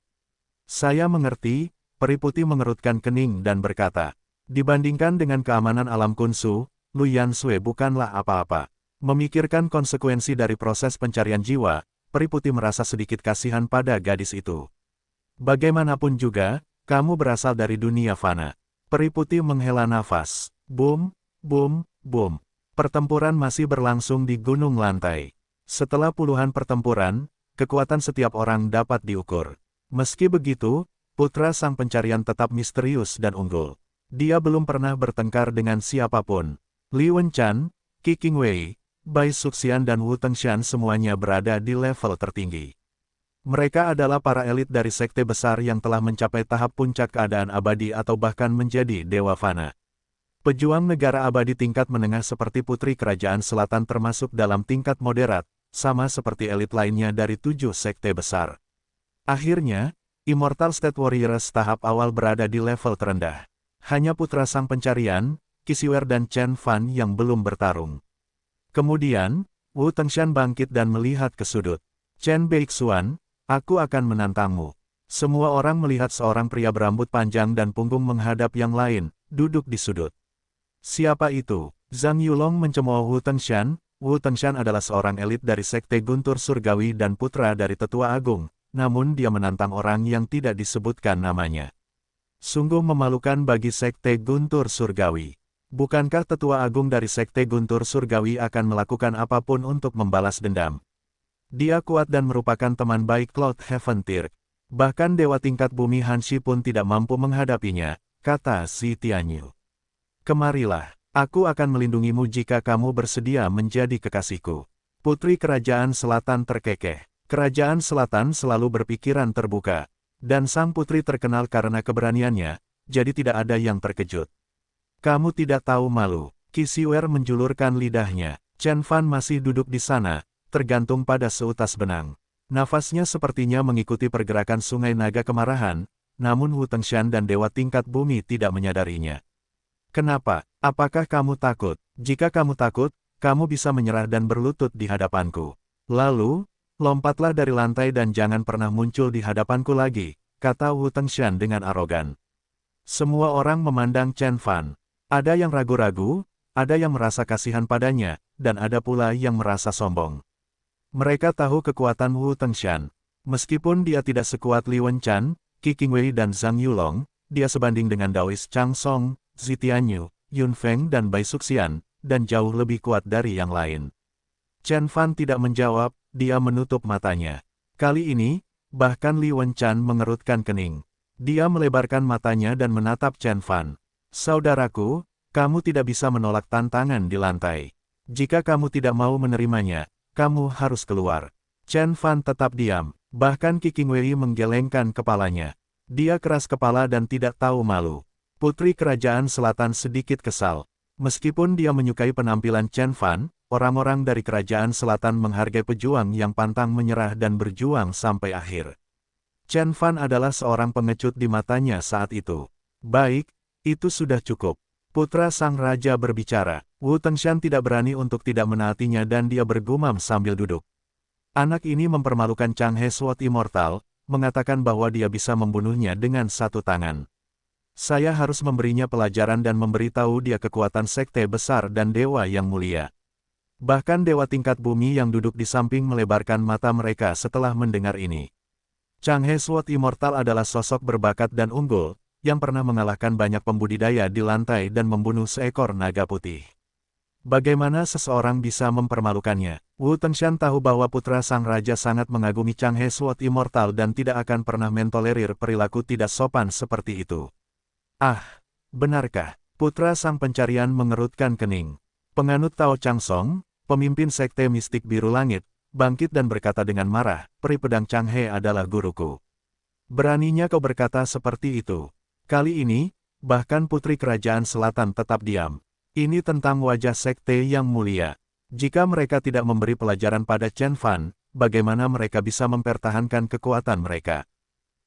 Saya mengerti, Peri Putih mengerutkan kening dan berkata, dibandingkan dengan keamanan alam Kunsu, Lu Yansui bukanlah apa-apa. Memikirkan konsekuensi dari proses pencarian jiwa, Peri Putih merasa sedikit kasihan pada gadis itu. Bagaimanapun juga, kamu berasal dari dunia fana. Peri Putih menghela nafas. Boom, boom, boom. Pertempuran masih berlangsung di gunung lantai. Setelah puluhan pertempuran, kekuatan setiap orang dapat diukur. Meski begitu, putra sang pencarian tetap misterius dan unggul. Dia belum pernah bertengkar dengan siapapun. Li Wenchan, Qi Qingwei, Bai Suxian dan Wu Tengshan semuanya berada di level tertinggi. Mereka adalah para elit dari sekte besar yang telah mencapai tahap puncak keadaan abadi atau bahkan menjadi dewa fana. Pejuang negara abadi tingkat menengah seperti Putri Kerajaan Selatan termasuk dalam tingkat moderat, sama seperti elit lainnya dari 7 sekte besar. Akhirnya, Immortal State Warriors tahap awal berada di level terendah. Hanya putra sang pencarian, Qisiwer dan Chen Fan yang belum bertarung. Kemudian, Wu Tengshan bangkit dan melihat ke sudut. Chen Beixuan, aku akan menantangmu. Semua orang melihat seorang pria berambut panjang dan punggung menghadap yang lain, duduk di sudut. Siapa itu? Zhang Yulong mencemooh Wu Tengshan. Wu Tengshan adalah seorang elit dari Sekte Guntur Surgawi dan putra dari Tetua Agung, namun dia menantang orang yang tidak disebutkan namanya. Sungguh memalukan bagi Sekte Guntur Surgawi. Bukankah Tetua Agung dari Sekte Guntur Surgawi akan melakukan apapun untuk membalas dendam? Dia kuat dan merupakan teman baik Cloud Heaven Tirk. Bahkan Dewa tingkat bumi Hanshi pun tidak mampu menghadapinya, kata si Tianyu. Kemarilah. Aku akan melindungimu jika kamu bersedia menjadi kekasihku. Putri Kerajaan Selatan terkekeh. Kerajaan Selatan selalu berpikiran terbuka. Dan sang putri terkenal karena keberaniannya, jadi tidak ada yang terkejut. Kamu tidak tahu malu. Qi Siwer menjulurkan lidahnya. Chen Fan masih duduk di sana, tergantung pada seutas benang. Nafasnya sepertinya mengikuti pergerakan sungai naga kemarahan, namun Wu Tengshan dan Dewa tingkat bumi tidak menyadarinya. Kenapa? Apakah kamu takut? Jika kamu takut, kamu bisa menyerah dan berlutut di hadapanku. Lalu, lompatlah dari lantai dan jangan pernah muncul di hadapanku lagi, kata Wu Tengshan dengan arogan. Semua orang memandang Chen Fan. Ada yang ragu-ragu, ada yang merasa kasihan padanya, dan ada pula yang merasa sombong. Mereka tahu kekuatan Wu Tengshan. Meskipun dia tidak sekuat Li Wenchan, Qi Qingwei dan Zhang Yulong, dia sebanding dengan Daois Chang Song, Zi Tianyu, Yun Feng dan Bai Suxian, dan jauh lebih kuat dari yang lain. Chen Fan tidak menjawab, dia menutup matanya. Kali ini, bahkan Li Wenchan mengerutkan kening. Dia melebarkan matanya dan menatap Chen Fan. Saudaraku, kamu tidak bisa menolak tantangan di lantai. Jika kamu tidak mau menerimanya, kamu harus keluar. Chen Fan tetap diam, bahkan Qi Qingwei menggelengkan kepalanya. Dia keras kepala dan tidak tahu malu. Putri Kerajaan Selatan sedikit kesal. Meskipun dia menyukai penampilan Chen Fan, orang-orang dari Kerajaan Selatan menghargai pejuang yang pantang menyerah dan berjuang sampai akhir. Chen Fan adalah seorang pengecut di matanya saat itu. Baik, itu sudah cukup. Putra sang raja berbicara. Wu Tengshan tidak berani untuk tidak menaatinya dan dia bergumam sambil duduk. Anak ini mempermalukan Changhe Sword Immortal, mengatakan bahwa dia bisa membunuhnya dengan satu tangan. Saya harus memberinya pelajaran dan memberitahu dia kekuatan sekte besar dan dewa yang mulia. Bahkan dewa tingkat bumi yang duduk di samping melebarkan mata mereka setelah mendengar ini. Changhe Sword Immortal adalah sosok berbakat dan unggul, yang pernah mengalahkan banyak pembudidaya di lantai dan membunuh seekor naga putih. Bagaimana seseorang bisa mempermalukannya? Wu Tengshan tahu bahwa putra sang raja sangat mengagumi Changhe Sword Immortal dan tidak akan pernah mentolerir perilaku tidak sopan seperti itu. Ah, benarkah? Putra sang pencarian mengerutkan kening. Penganut Tao Chang Song, pemimpin sekte mistik biru langit, bangkit dan berkata dengan marah, peri pedang Changhe adalah guruku. Beraninya kau berkata seperti itu. Kali ini, bahkan Putri Kerajaan Selatan tetap diam. Ini tentang wajah sekte yang mulia. Jika mereka tidak memberi pelajaran pada Chen Fan, bagaimana mereka bisa mempertahankan kekuatan mereka?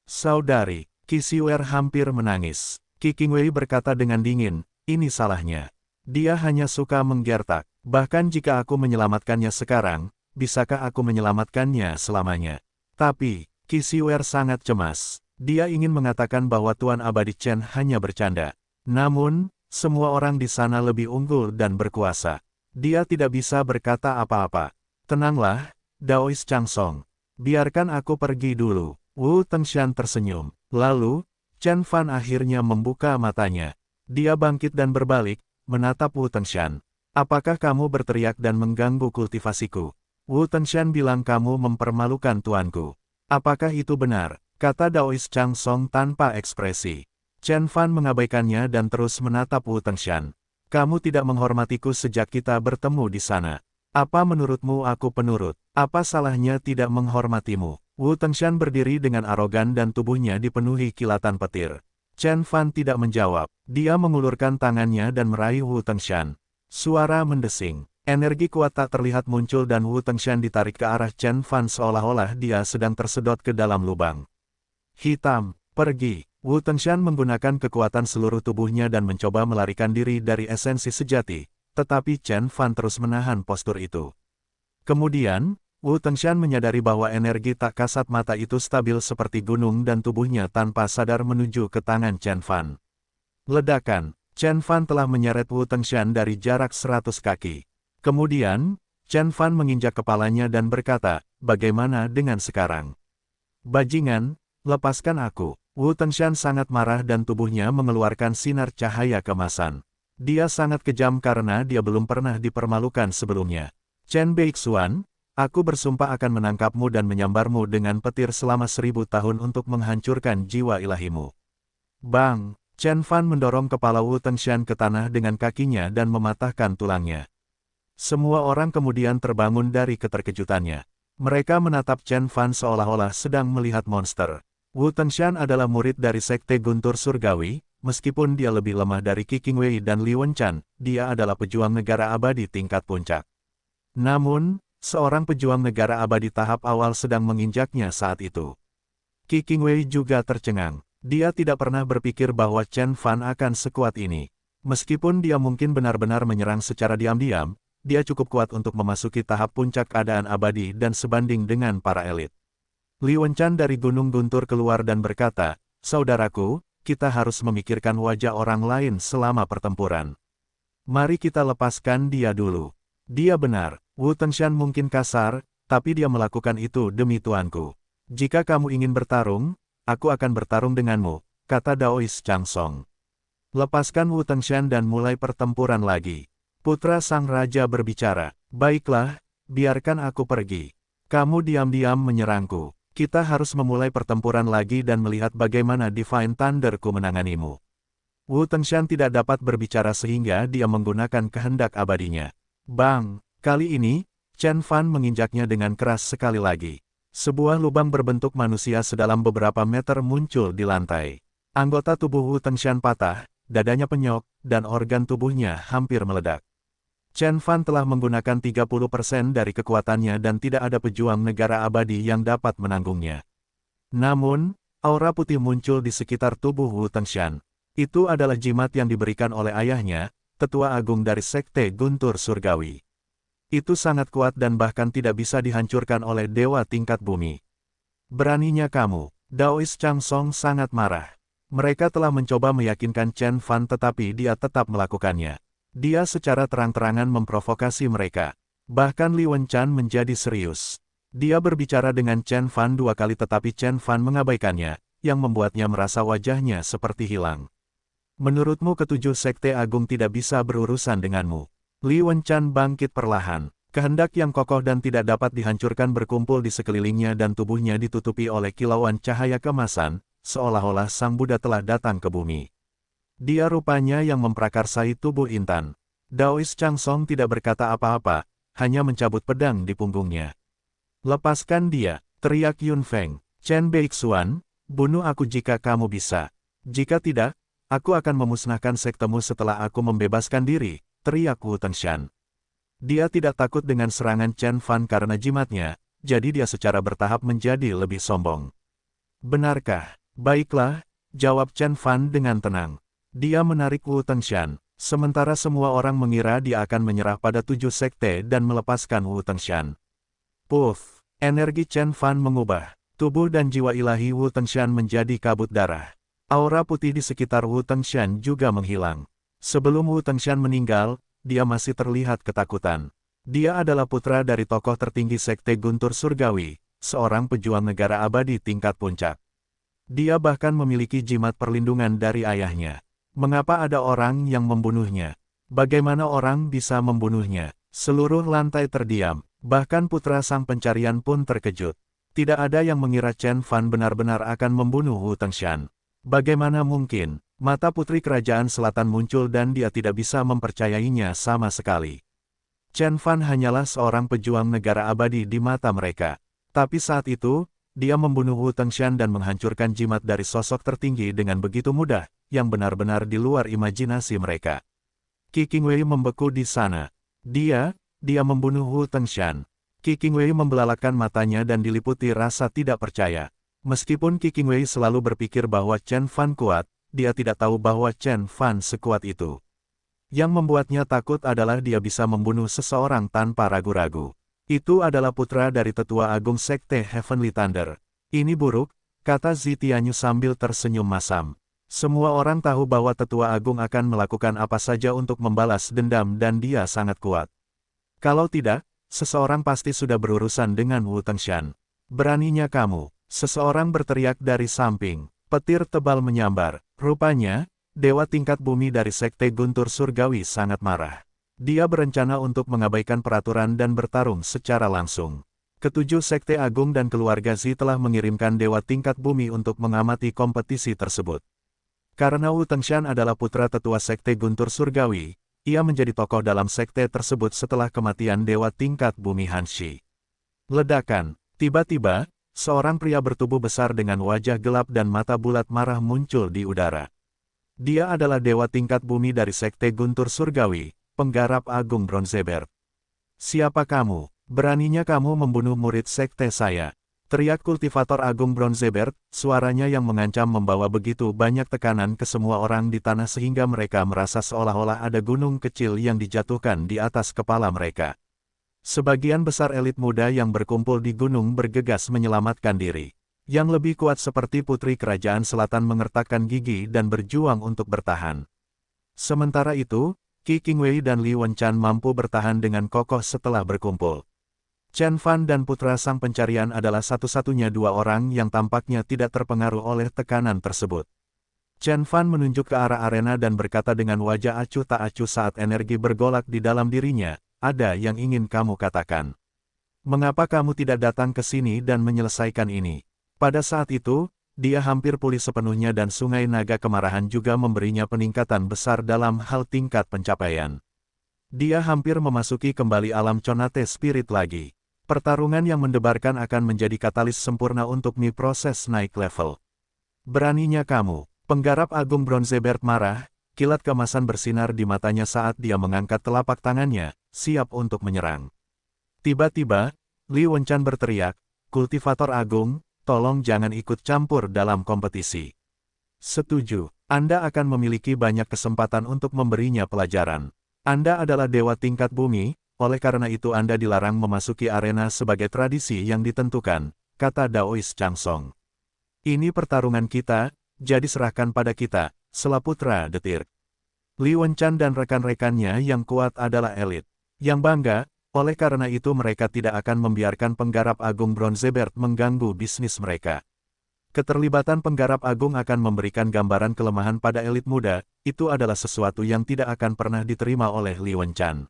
Saudari, Qi Siwer hampir menangis. Qi Qingwei berkata dengan dingin, ini salahnya. Dia hanya suka menggertak. Bahkan jika aku menyelamatkannya sekarang, bisakah aku menyelamatkannya selamanya? Tapi, Qi Siwer sangat cemas. Dia ingin mengatakan bahwa Tuan Abadi Chen hanya bercanda. Namun, semua orang di sana lebih unggul dan berkuasa. Dia tidak bisa berkata apa-apa. Tenanglah, Daois Chang Song. Biarkan aku pergi dulu. Wu Tengshan tersenyum. Lalu, Chen Fan akhirnya membuka matanya. Dia bangkit dan berbalik, menatap Wu Tengshan. Apakah kamu berteriak dan mengganggu kultivasiku? Wu Tengshan bilang kamu mempermalukan tuanku. Apakah itu benar? Kata Daois Chang Song tanpa ekspresi. Chen Fan mengabaikannya dan terus menatap Wu Tengshan. Kamu tidak menghormatiku sejak kita bertemu di sana. Apa menurutmu aku penurut? Apa salahnya tidak menghormatimu? Wu Tengshan berdiri dengan arogan dan tubuhnya dipenuhi kilatan petir. Chen Fan tidak menjawab. Dia mengulurkan tangannya dan meraih Wu Tengshan. Suara mendesing. Energi kuat tak terlihat muncul dan Wu Tengshan ditarik ke arah Chen Fan seolah-olah dia sedang tersedot ke dalam lubang. Hitam, pergi. Wu Tengshan menggunakan kekuatan seluruh tubuhnya dan mencoba melarikan diri dari esensi sejati, tetapi Chen Fan terus menahan postur itu. Kemudian, Wu Tengshan menyadari bahwa energi tak kasat mata itu stabil seperti gunung dan tubuhnya tanpa sadar menuju ke tangan Chen Fan. Ledakan, Chen Fan telah menyeret Wu Tengshan dari jarak 100 kaki. Kemudian, Chen Fan menginjak kepalanya dan berkata, bagaimana dengan sekarang? Bajingan, lepaskan aku. Wu Tengshan sangat marah dan tubuhnya mengeluarkan sinar cahaya kemasan. Dia sangat kejam karena dia belum pernah dipermalukan sebelumnya. Chen Beixuan, aku bersumpah akan menangkapmu dan menyambarmu dengan petir selama 1000 tahun untuk menghancurkan jiwa ilahimu. Bang! Chen Fan mendorong kepala Wu Tengshan ke tanah dengan kakinya dan mematahkan tulangnya. Semua orang kemudian terbangun dari keterkejutannya. Mereka menatap Chen Fan seolah-olah sedang melihat monster. Wu Tengshan adalah murid dari Sekte Guntur Surgawi, meskipun dia lebih lemah dari Qi Qingwei dan Li Wenchan, dia adalah pejuang negara abadi tingkat puncak. Namun, seorang pejuang negara abadi tahap awal sedang menginjaknya saat itu. Qi Qingwei juga tercengang. Dia tidak pernah berpikir bahwa Chen Fan akan sekuat ini. Meskipun dia mungkin benar-benar menyerang secara diam-diam, dia cukup kuat untuk memasuki tahap puncak keadaan abadi dan sebanding dengan para elit. Li Wenchan dari Gunung Guntur keluar dan berkata, saudaraku, kita harus memikirkan wajah orang lain selama pertempuran. Mari kita lepaskan dia dulu. Dia benar, Wu Tengshan mungkin kasar, tapi dia melakukan itu demi tuanku. Jika kamu ingin bertarung, aku akan bertarung denganmu, kata Daois Chang Song. Lepaskan Wu Tengshan dan mulai pertempuran lagi. Putra sang raja berbicara, baiklah, biarkan aku pergi. Kamu diam-diam menyerangku. Kita harus memulai pertempuran lagi dan melihat bagaimana Divine Thunder-ku menanganimu. Wu Tengshan tidak dapat berbicara sehingga dia menggunakan kehendak abadinya. Bang! Kali ini, Chen Fan menginjaknya dengan keras sekali lagi. Sebuah lubang berbentuk manusia sedalam beberapa meter muncul di lantai. Anggota tubuh Wu Tengshan patah, dadanya penyok, dan organ tubuhnya hampir meledak. Chen Fan telah menggunakan 30% dari kekuatannya dan tidak ada pejuang negara abadi yang dapat menanggungnya. Namun, aura putih muncul di sekitar tubuh Wu Tengshan. Itu adalah jimat yang diberikan oleh ayahnya, tetua agung dari Sekte Guntur Surgawi. Itu sangat kuat dan bahkan tidak bisa dihancurkan oleh dewa tingkat bumi. Beraninya kamu, Daois Chang Song sangat marah. Mereka telah mencoba meyakinkan Chen Fan tetapi dia tetap melakukannya. Dia secara terang-terangan memprovokasi mereka. Bahkan Li Wenchan menjadi serius. Dia berbicara dengan Chen Fan 2 kali tetapi Chen Fan mengabaikannya, yang membuatnya merasa wajahnya seperti hilang. Menurutmu ketujuh sekte agung tidak bisa berurusan denganmu? Li Wenchan bangkit perlahan. Kehendak yang kokoh dan tidak dapat dihancurkan berkumpul di sekelilingnya dan tubuhnya ditutupi oleh kilauan cahaya kemasan, seolah-olah Sang Buddha telah datang ke bumi. Dia rupanya yang memprakarsai tubuh Intan. Daois Chang Song tidak berkata apa-apa, hanya mencabut pedang di punggungnya. Lepaskan dia, teriak Yun Feng. Chen Beixuan, bunuh aku jika kamu bisa. Jika tidak, aku akan memusnahkan sektemu setelah aku membebaskan diri, teriak Wu Tengshan. Dia tidak takut dengan serangan Chen Fan karena jimatnya, jadi dia secara bertahap menjadi lebih sombong. Benarkah? Baiklah, jawab Chen Fan dengan tenang. Dia menarik Wu Tengshan, sementara semua orang mengira dia akan menyerah pada 7 sekte dan melepaskan Wu Tengshan. Puff, energi Chen Fan mengubah. Tubuh dan jiwa ilahi Wu Tengshan menjadi kabut darah. Aura putih di sekitar Wu Tengshan juga menghilang. Sebelum Wu Tengshan meninggal, dia masih terlihat ketakutan. Dia adalah putra dari tokoh tertinggi Sekte Guntur Surgawi, seorang pejuang negara abadi tingkat puncak. Dia bahkan memiliki jimat perlindungan dari ayahnya. Mengapa ada orang yang membunuhnya? Bagaimana orang bisa membunuhnya? Seluruh lantai terdiam, bahkan putra sang pencarian pun terkejut. Tidak ada yang mengira Chen Fan benar-benar akan membunuh Wu Tengshan. Bagaimana mungkin? Mata putri kerajaan selatan muncul dan dia tidak bisa mempercayainya sama sekali. Chen Fan hanyalah seorang pejuang negara abadi di mata mereka. Tapi saat itu, dia membunuh Wu Tengshan dan menghancurkan jimat dari sosok tertinggi dengan begitu mudah, yang benar-benar di luar imajinasi mereka. Qi Qingwei membeku di sana. Dia membunuh Wu Tengshan. Qi Qingwei membelalakkan matanya dan diliputi rasa tidak percaya. Meskipun Qi Qingwei selalu berpikir bahwa Chen Fan kuat, dia tidak tahu bahwa Chen Fan sekuat itu. Yang membuatnya takut adalah dia bisa membunuh seseorang tanpa ragu-ragu. Itu adalah putra dari tetua agung Sekte Heavenly Thunder. Ini buruk, kata Zitianyu sambil tersenyum masam. Semua orang tahu bahwa Tetua Agung akan melakukan apa saja untuk membalas dendam dan dia sangat kuat. Kalau tidak, seseorang pasti sudah berurusan dengan Wu Tengshan. Beraninya kamu, seseorang berteriak dari samping. Petir tebal menyambar. Rupanya, dewa tingkat bumi dari Sekte Guntur Surgawi sangat marah. Dia berencana untuk mengabaikan peraturan dan bertarung secara langsung. Ketujuh Sekte Agung dan keluarga Zi telah mengirimkan dewa tingkat bumi untuk mengamati kompetisi tersebut. Karena Wu Tengshan adalah putra tetua Sekte Guntur Surgawi, ia menjadi tokoh dalam sekte tersebut setelah kematian dewa tingkat bumi Hanshi. Ledakan. Tiba-tiba, seorang pria bertubuh besar dengan wajah gelap dan mata bulat marah muncul di udara. Dia adalah dewa tingkat bumi dari Sekte Guntur Surgawi, penggarap agung Bronzebeard. Siapa kamu? Beraninya kamu membunuh murid sekte saya. Teriak kultivator agung Bronzebeard, suaranya yang mengancam membawa begitu banyak tekanan ke semua orang di tanah sehingga mereka merasa seolah-olah ada gunung kecil yang dijatuhkan di atas kepala mereka. Sebagian besar elit muda yang berkumpul di gunung bergegas menyelamatkan diri. Yang lebih kuat seperti Putri Kerajaan Selatan mengertakkan gigi dan berjuang untuk bertahan. Sementara itu, Qi Qingwei dan Li Wenchan mampu bertahan dengan kokoh setelah berkumpul. Chen Fan dan Putra Sang Pencarian adalah satu-satunya dua orang yang tampaknya tidak terpengaruh oleh tekanan tersebut. Chen Fan menunjuk ke arah arena dan berkata dengan wajah acuh tak acuh saat energi bergolak di dalam dirinya, "Ada yang ingin kamu katakan. Mengapa kamu tidak datang ke sini dan menyelesaikan ini?" Pada saat itu, dia hampir pulih sepenuhnya dan Sungai Naga Kemarahan juga memberinya peningkatan besar dalam hal tingkat pencapaian. Dia hampir memasuki kembali alam Conate Spirit lagi. Pertarungan yang mendebarkan akan menjadi katalis sempurna untuk proses naik level. Beraninya kamu, penggarap agung Bronzebeard marah, kilat kemasan bersinar di matanya saat dia mengangkat telapak tangannya, siap untuk menyerang. Tiba-tiba, Li Wenchan berteriak, "Kultivator agung, tolong jangan ikut campur dalam kompetisi. Setuju, Anda akan memiliki banyak kesempatan untuk memberinya pelajaran. Anda adalah dewa tingkat bumi, oleh karena itu Anda dilarang memasuki arena sebagai tradisi yang ditentukan," kata Daois Changsong. "Ini pertarungan kita, jadi serahkan pada kita," sela Putra Detir. Li Wenchan dan rekan-rekannya yang kuat adalah elit. Yang bangga, oleh karena itu mereka tidak akan membiarkan penggarap agung Bronzebeard mengganggu bisnis mereka. Keterlibatan penggarap agung akan memberikan gambaran kelemahan pada elit muda, itu adalah sesuatu yang tidak akan pernah diterima oleh Li Wenchan.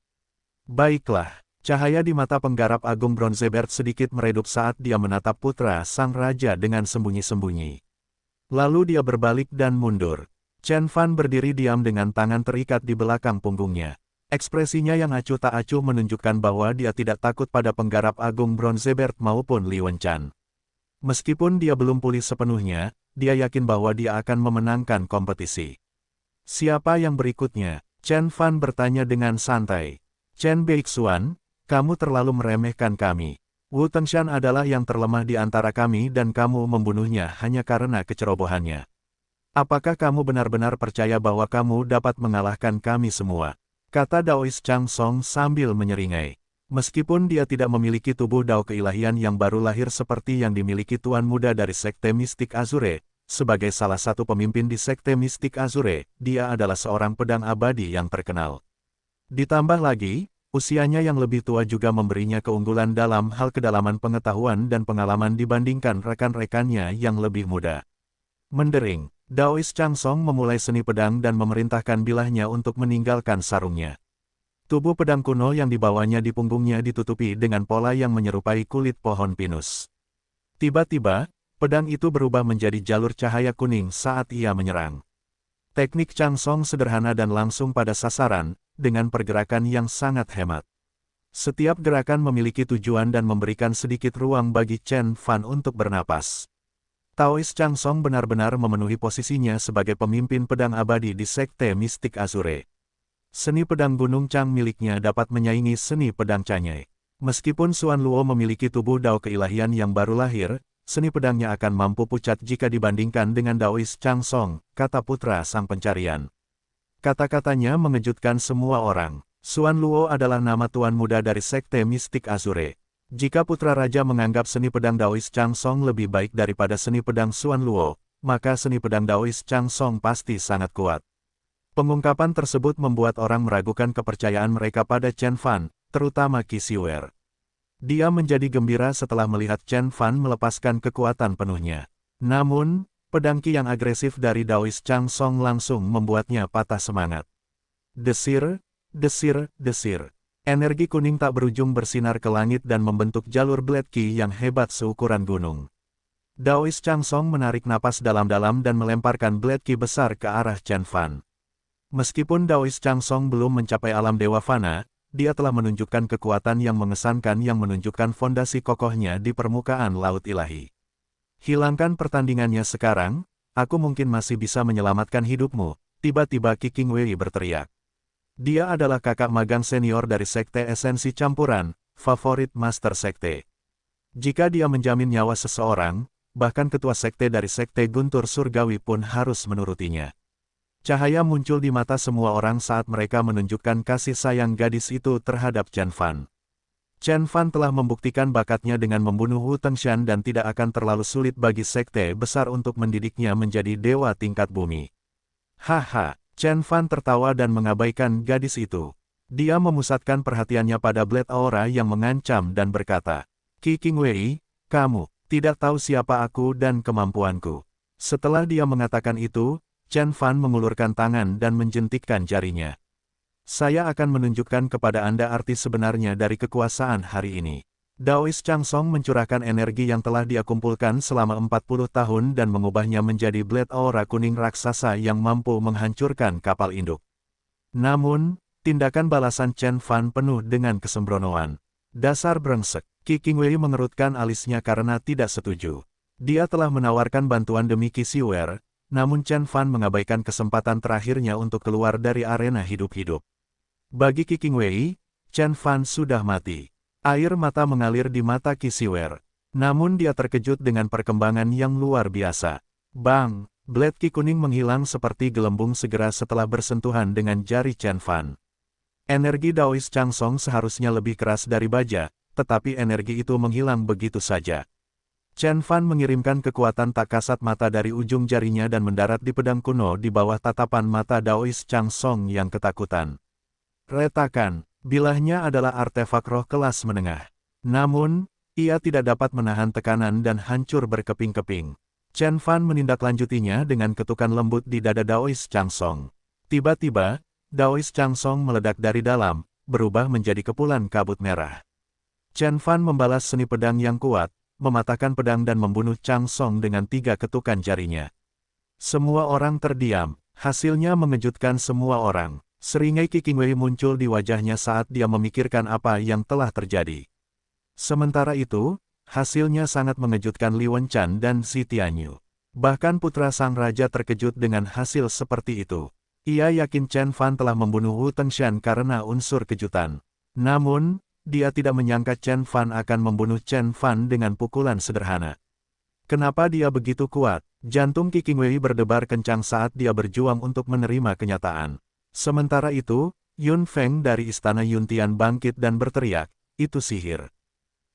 Baiklah, cahaya di mata penggarap agung Bronzebeard sedikit meredup saat dia menatap putra sang raja dengan sembunyi-sembunyi. Lalu dia berbalik dan mundur. Chen Fan berdiri diam dengan tangan terikat di belakang punggungnya. Ekspresinya yang acuh tak acuh menunjukkan bahwa dia tidak takut pada penggarap agung Bronzebeard maupun Li Wenchan. Meskipun dia belum pulih sepenuhnya, dia yakin bahwa dia akan memenangkan kompetisi. "Siapa yang berikutnya?" Chen Fan bertanya dengan santai. "Chen Beixuan, kamu terlalu meremehkan kami. Wu Tengshan adalah yang terlemah di antara kami dan kamu membunuhnya hanya karena kecerobohannya. Apakah kamu benar-benar percaya bahwa kamu dapat mengalahkan kami semua?" kata Daois Changsong sambil menyeringai. Meskipun dia tidak memiliki tubuh dao keilahian yang baru lahir seperti yang dimiliki Tuan Muda dari Sekte Mistik Azure, sebagai salah satu pemimpin di Sekte Mistik Azure, dia adalah seorang pedang abadi yang terkenal. Ditambah lagi, usianya yang lebih tua juga memberinya keunggulan dalam hal kedalaman pengetahuan dan pengalaman dibandingkan rekan-rekannya yang lebih muda. Mendering, Daois Changsong memulai seni pedang dan memerintahkan bilahnya untuk meninggalkan sarungnya. Tubuh pedang kuno yang dibawanya di punggungnya ditutupi dengan pola yang menyerupai kulit pohon pinus. Tiba-tiba, pedang itu berubah menjadi jalur cahaya kuning saat ia menyerang. Teknik Changsong sederhana dan langsung pada sasaran, dengan pergerakan yang sangat hemat. Setiap gerakan memiliki tujuan dan memberikan sedikit ruang bagi Chen Fan untuk bernapas. Daois Changsong benar-benar memenuhi posisinya sebagai pemimpin pedang abadi di Sekte Mistik Azure. Seni pedang Gunung Chang miliknya dapat menyaingi seni pedang Chanyai. Meskipun Xuan Luo memiliki tubuh dao keilahian yang baru lahir, seni pedangnya akan mampu pucat jika dibandingkan dengan Daois Changsong, kata Putra Sang Pencarian. Kata-katanya mengejutkan semua orang. Xuan Luo adalah nama Tuan Muda dari Sekte Mistik Azure. Jika Putra Raja menganggap seni pedang Daois Changsong lebih baik daripada seni pedang Xuan Luo, maka seni pedang Daois Chang Song pasti sangat kuat. Pengungkapan tersebut membuat orang meragukan kepercayaan mereka pada Chen Fan, terutama Qi Xiuer. Dia menjadi gembira setelah melihat Chen Fan melepaskan kekuatan penuhnya. Namun, pedang Qi yang agresif dari Daois Chang Song langsung membuatnya patah semangat. Desir, desir, desir. Energi kuning tak berujung bersinar ke langit dan membentuk jalur blade Qi yang hebat seukuran gunung. Daois Chang Song menarik napas dalam-dalam dan melemparkan blade Qi besar ke arah Chen Fan. Meskipun Daois Chang Song belum mencapai alam Dewa Fana, dia telah menunjukkan kekuatan yang mengesankan yang menunjukkan fondasi kokohnya di permukaan Laut Ilahi. Hilangkan pertandingannya sekarang, aku mungkin masih bisa menyelamatkan hidupmu, tiba-tiba Qi Qingwei berteriak. Dia adalah kakak magang senior dari Sekte Esensi Campuran, favorit Master Sekte. Jika dia menjamin nyawa seseorang, bahkan ketua sekte dari Sekte Guntur Surgawi pun harus menurutinya. Cahaya muncul di mata semua orang saat mereka menunjukkan kasih sayang gadis itu terhadap Chen Fan. Chen Fan telah membuktikan bakatnya dengan membunuh Wu Tengshan dan tidak akan terlalu sulit bagi sekte besar untuk mendidiknya menjadi dewa tingkat bumi. Haha, Chen Fan tertawa dan mengabaikan gadis itu. Dia memusatkan perhatiannya pada Blade Aura yang mengancam dan berkata, Qi Qingwei, kamu tidak tahu siapa aku dan kemampuanku. Setelah dia mengatakan itu, Chen Fan mengulurkan tangan dan menjentikkan jarinya. Saya akan menunjukkan kepada Anda arti sebenarnya dari kekuasaan hari ini. Daois Chang Song mencurahkan energi yang telah dia kumpulkan selama 40 tahun dan mengubahnya menjadi Blade Aura kuning raksasa yang mampu menghancurkan kapal induk. Namun, tindakan balasan Chen Fan penuh dengan kesembronoan. Dasar brengsek, Qi Qingwei mengerutkan alisnya karena tidak setuju. Dia telah menawarkan bantuan demi Qi Xiuer, namun Chen Fan mengabaikan kesempatan terakhirnya untuk keluar dari arena hidup-hidup. Bagi Qi Qingwei, Chen Fan sudah mati. Air mata mengalir di mata Qi Xiuer. Namun dia terkejut dengan perkembangan yang luar biasa. Bang! Blade Qi kuning menghilang seperti gelembung segera setelah bersentuhan dengan jari Chen Fan. Energi Daois Chang Song seharusnya lebih keras dari baja, tetapi energi itu menghilang begitu saja. Chen Fan mengirimkan kekuatan tak kasat mata dari ujung jarinya dan mendarat di pedang kuno di bawah tatapan mata Daois Chang Song yang ketakutan. Retakan, bilahnya adalah artefak roh kelas menengah. Namun, ia tidak dapat menahan tekanan dan hancur berkeping-keping. Chen Fan menindaklanjutinya dengan ketukan lembut di dada Daois Chang Song. Tiba-tiba, Daois Chang Song meledak dari dalam, berubah menjadi kepulan kabut merah. Chen Fan membalas seni pedang yang kuat, mematahkan pedang dan membunuh Chang Song dengan 3 ketukan jarinya. Semua orang terdiam, hasilnya mengejutkan semua orang. Seringai Qi Qingwei muncul di wajahnya saat dia memikirkan apa yang telah terjadi. Sementara itu, hasilnya sangat mengejutkan Li Wenchan dan Xi Tianyu. Bahkan putra sang raja terkejut dengan hasil seperti itu. Ia yakin Chen Fan telah membunuh Wu Tengshan karena unsur kejutan. Namun, dia tidak menyangka Chen Fan akan membunuh Chen Fan dengan pukulan sederhana. Kenapa dia begitu kuat? Jantung Qi Qingwei berdebar kencang saat dia berjuang untuk menerima kenyataan. Sementara itu, Yun Feng dari istana Yuntian bangkit dan berteriak, itu sihir.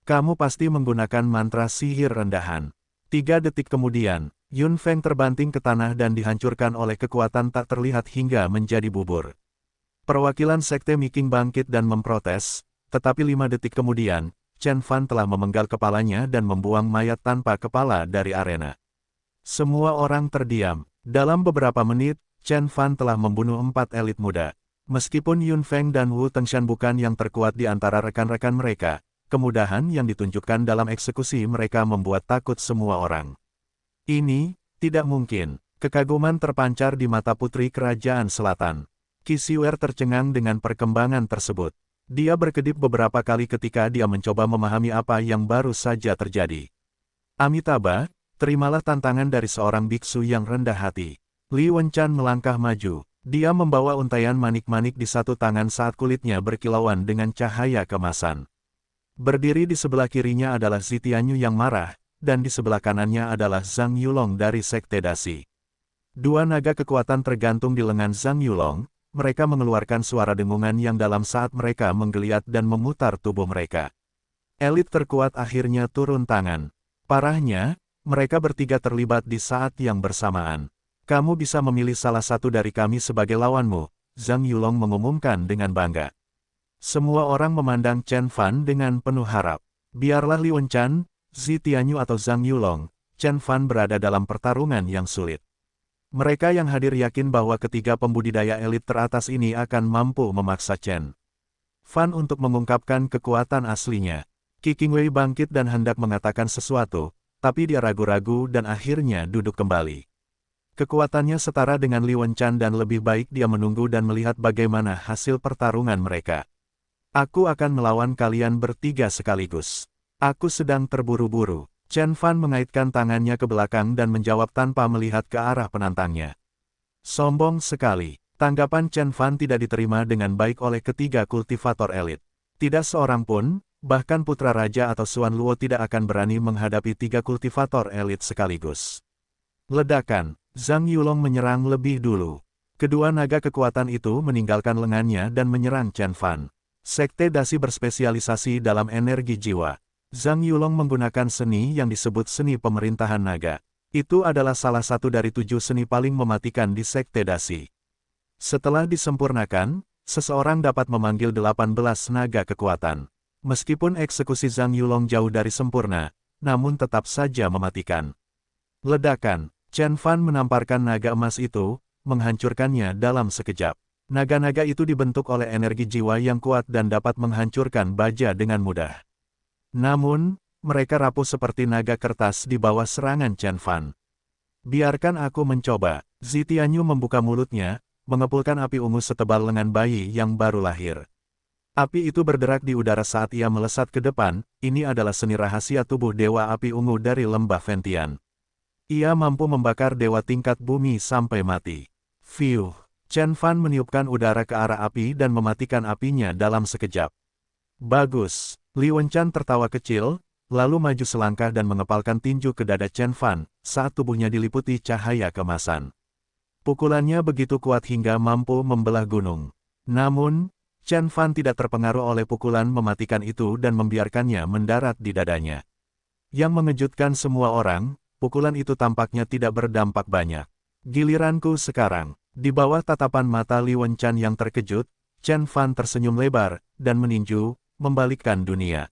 Kamu pasti menggunakan mantra sihir rendahan. 3 detik kemudian, Yun Feng terbanting ke tanah dan dihancurkan oleh kekuatan tak terlihat hingga menjadi bubur. Perwakilan Sekte Miking bangkit dan memprotes, tetapi 5 detik kemudian, Chen Fan telah memenggal kepalanya dan membuang mayat tanpa kepala dari arena. Semua orang terdiam. Dalam beberapa menit, Chen Fan telah membunuh 4 elit muda. Meskipun Yun Feng dan Wu Tengshan bukan yang terkuat di antara rekan-rekan mereka, kemudahan yang ditunjukkan dalam eksekusi mereka membuat takut semua orang. Ini tidak mungkin. Kekaguman terpancar di mata putri kerajaan selatan. Qi Xiuer tercengang dengan perkembangan tersebut. Dia berkedip beberapa kali ketika dia mencoba memahami apa yang baru saja terjadi. Amitabha, terimalah tantangan dari seorang biksu yang rendah hati. Li Wenchan melangkah maju. Dia membawa untaian manik-manik di satu tangan saat kulitnya berkilauan dengan cahaya kemasan. Berdiri di sebelah kirinya adalah Xi Tianyu yang marah, dan di sebelah kanannya adalah Zhang Yulong dari Sekte Dasi. 2 naga kekuatan tergantung di lengan Zhang Yulong. Mereka mengeluarkan suara dengungan yang dalam saat mereka menggeliat dan memutar tubuh mereka. Elit terkuat akhirnya turun tangan. Parahnya, mereka bertiga terlibat di saat yang bersamaan. Kamu bisa memilih salah satu dari kami sebagai lawanmu, Zhang Yulong mengumumkan dengan bangga. Semua orang memandang Chen Fan dengan penuh harap. Biarlah Li Wenchan, Zi Tianyu atau Zhang Yulong, Chen Fan berada dalam pertarungan yang sulit. Mereka yang hadir yakin bahwa ketiga pembudidaya elit teratas ini akan mampu memaksa Chen Fan untuk mengungkapkan kekuatan aslinya. Qi Qingwei bangkit dan hendak mengatakan sesuatu, tapi dia ragu-ragu dan akhirnya duduk kembali. Kekuatannya setara dengan Li Wenchan dan lebih baik dia menunggu dan melihat bagaimana hasil pertarungan mereka. Aku akan melawan kalian bertiga sekaligus. Aku sedang terburu-buru. Chen Fan mengaitkan tangannya ke belakang dan menjawab tanpa melihat ke arah penantangnya. Sombong sekali. Tanggapan Chen Fan tidak diterima dengan baik oleh ketiga kultivator elit. Tidak seorang pun, bahkan putra raja atau Xuan Luo tidak akan berani menghadapi tiga kultivator elit sekaligus. Ledakan. Zhang Yulong menyerang lebih dulu. Kedua naga kekuatan itu meninggalkan lengannya dan menyerang Chen Fan. Sekte Dasi berspesialisasi dalam energi jiwa. Zhang Yulong menggunakan seni yang disebut seni pemerintahan naga. Itu adalah salah satu dari 7 seni paling mematikan di Sekte Dasi. Setelah disempurnakan, seseorang dapat memanggil 18 naga kekuatan. Meskipun eksekusi Zhang Yulong jauh dari sempurna, namun tetap saja mematikan. Ledakan. Chen Fan menamparkan naga emas itu, menghancurkannya dalam sekejap. Naga-naga itu dibentuk oleh energi jiwa yang kuat dan dapat menghancurkan baja dengan mudah. Namun, mereka rapuh seperti naga kertas di bawah serangan Chen Fan. Biarkan aku mencoba. Zi Tianyu membuka mulutnya, mengepulkan api ungu setebal lengan bayi yang baru lahir. Api itu berderak di udara saat ia melesat ke depan. Ini adalah seni rahasia tubuh Dewa Api Ungu dari Lembah Ventian. Ia mampu membakar dewa tingkat bumi sampai mati. Fiuh. Chen Fan meniupkan udara ke arah api dan mematikan apinya dalam sekejap. Bagus. Li Wenchan tertawa kecil, lalu maju selangkah dan mengepalkan tinju ke dada Chen Fan, saat tubuhnya diliputi cahaya kemasan. Pukulannya begitu kuat hingga mampu membelah gunung. Namun, Chen Fan tidak terpengaruh oleh pukulan mematikan itu dan membiarkannya mendarat di dadanya. Yang mengejutkan semua orang, pukulan itu tampaknya tidak berdampak banyak. Giliranku sekarang. Di bawah tatapan mata Li Wenchan yang terkejut, Chen Fan tersenyum lebar, dan meninju, membalikkan dunia.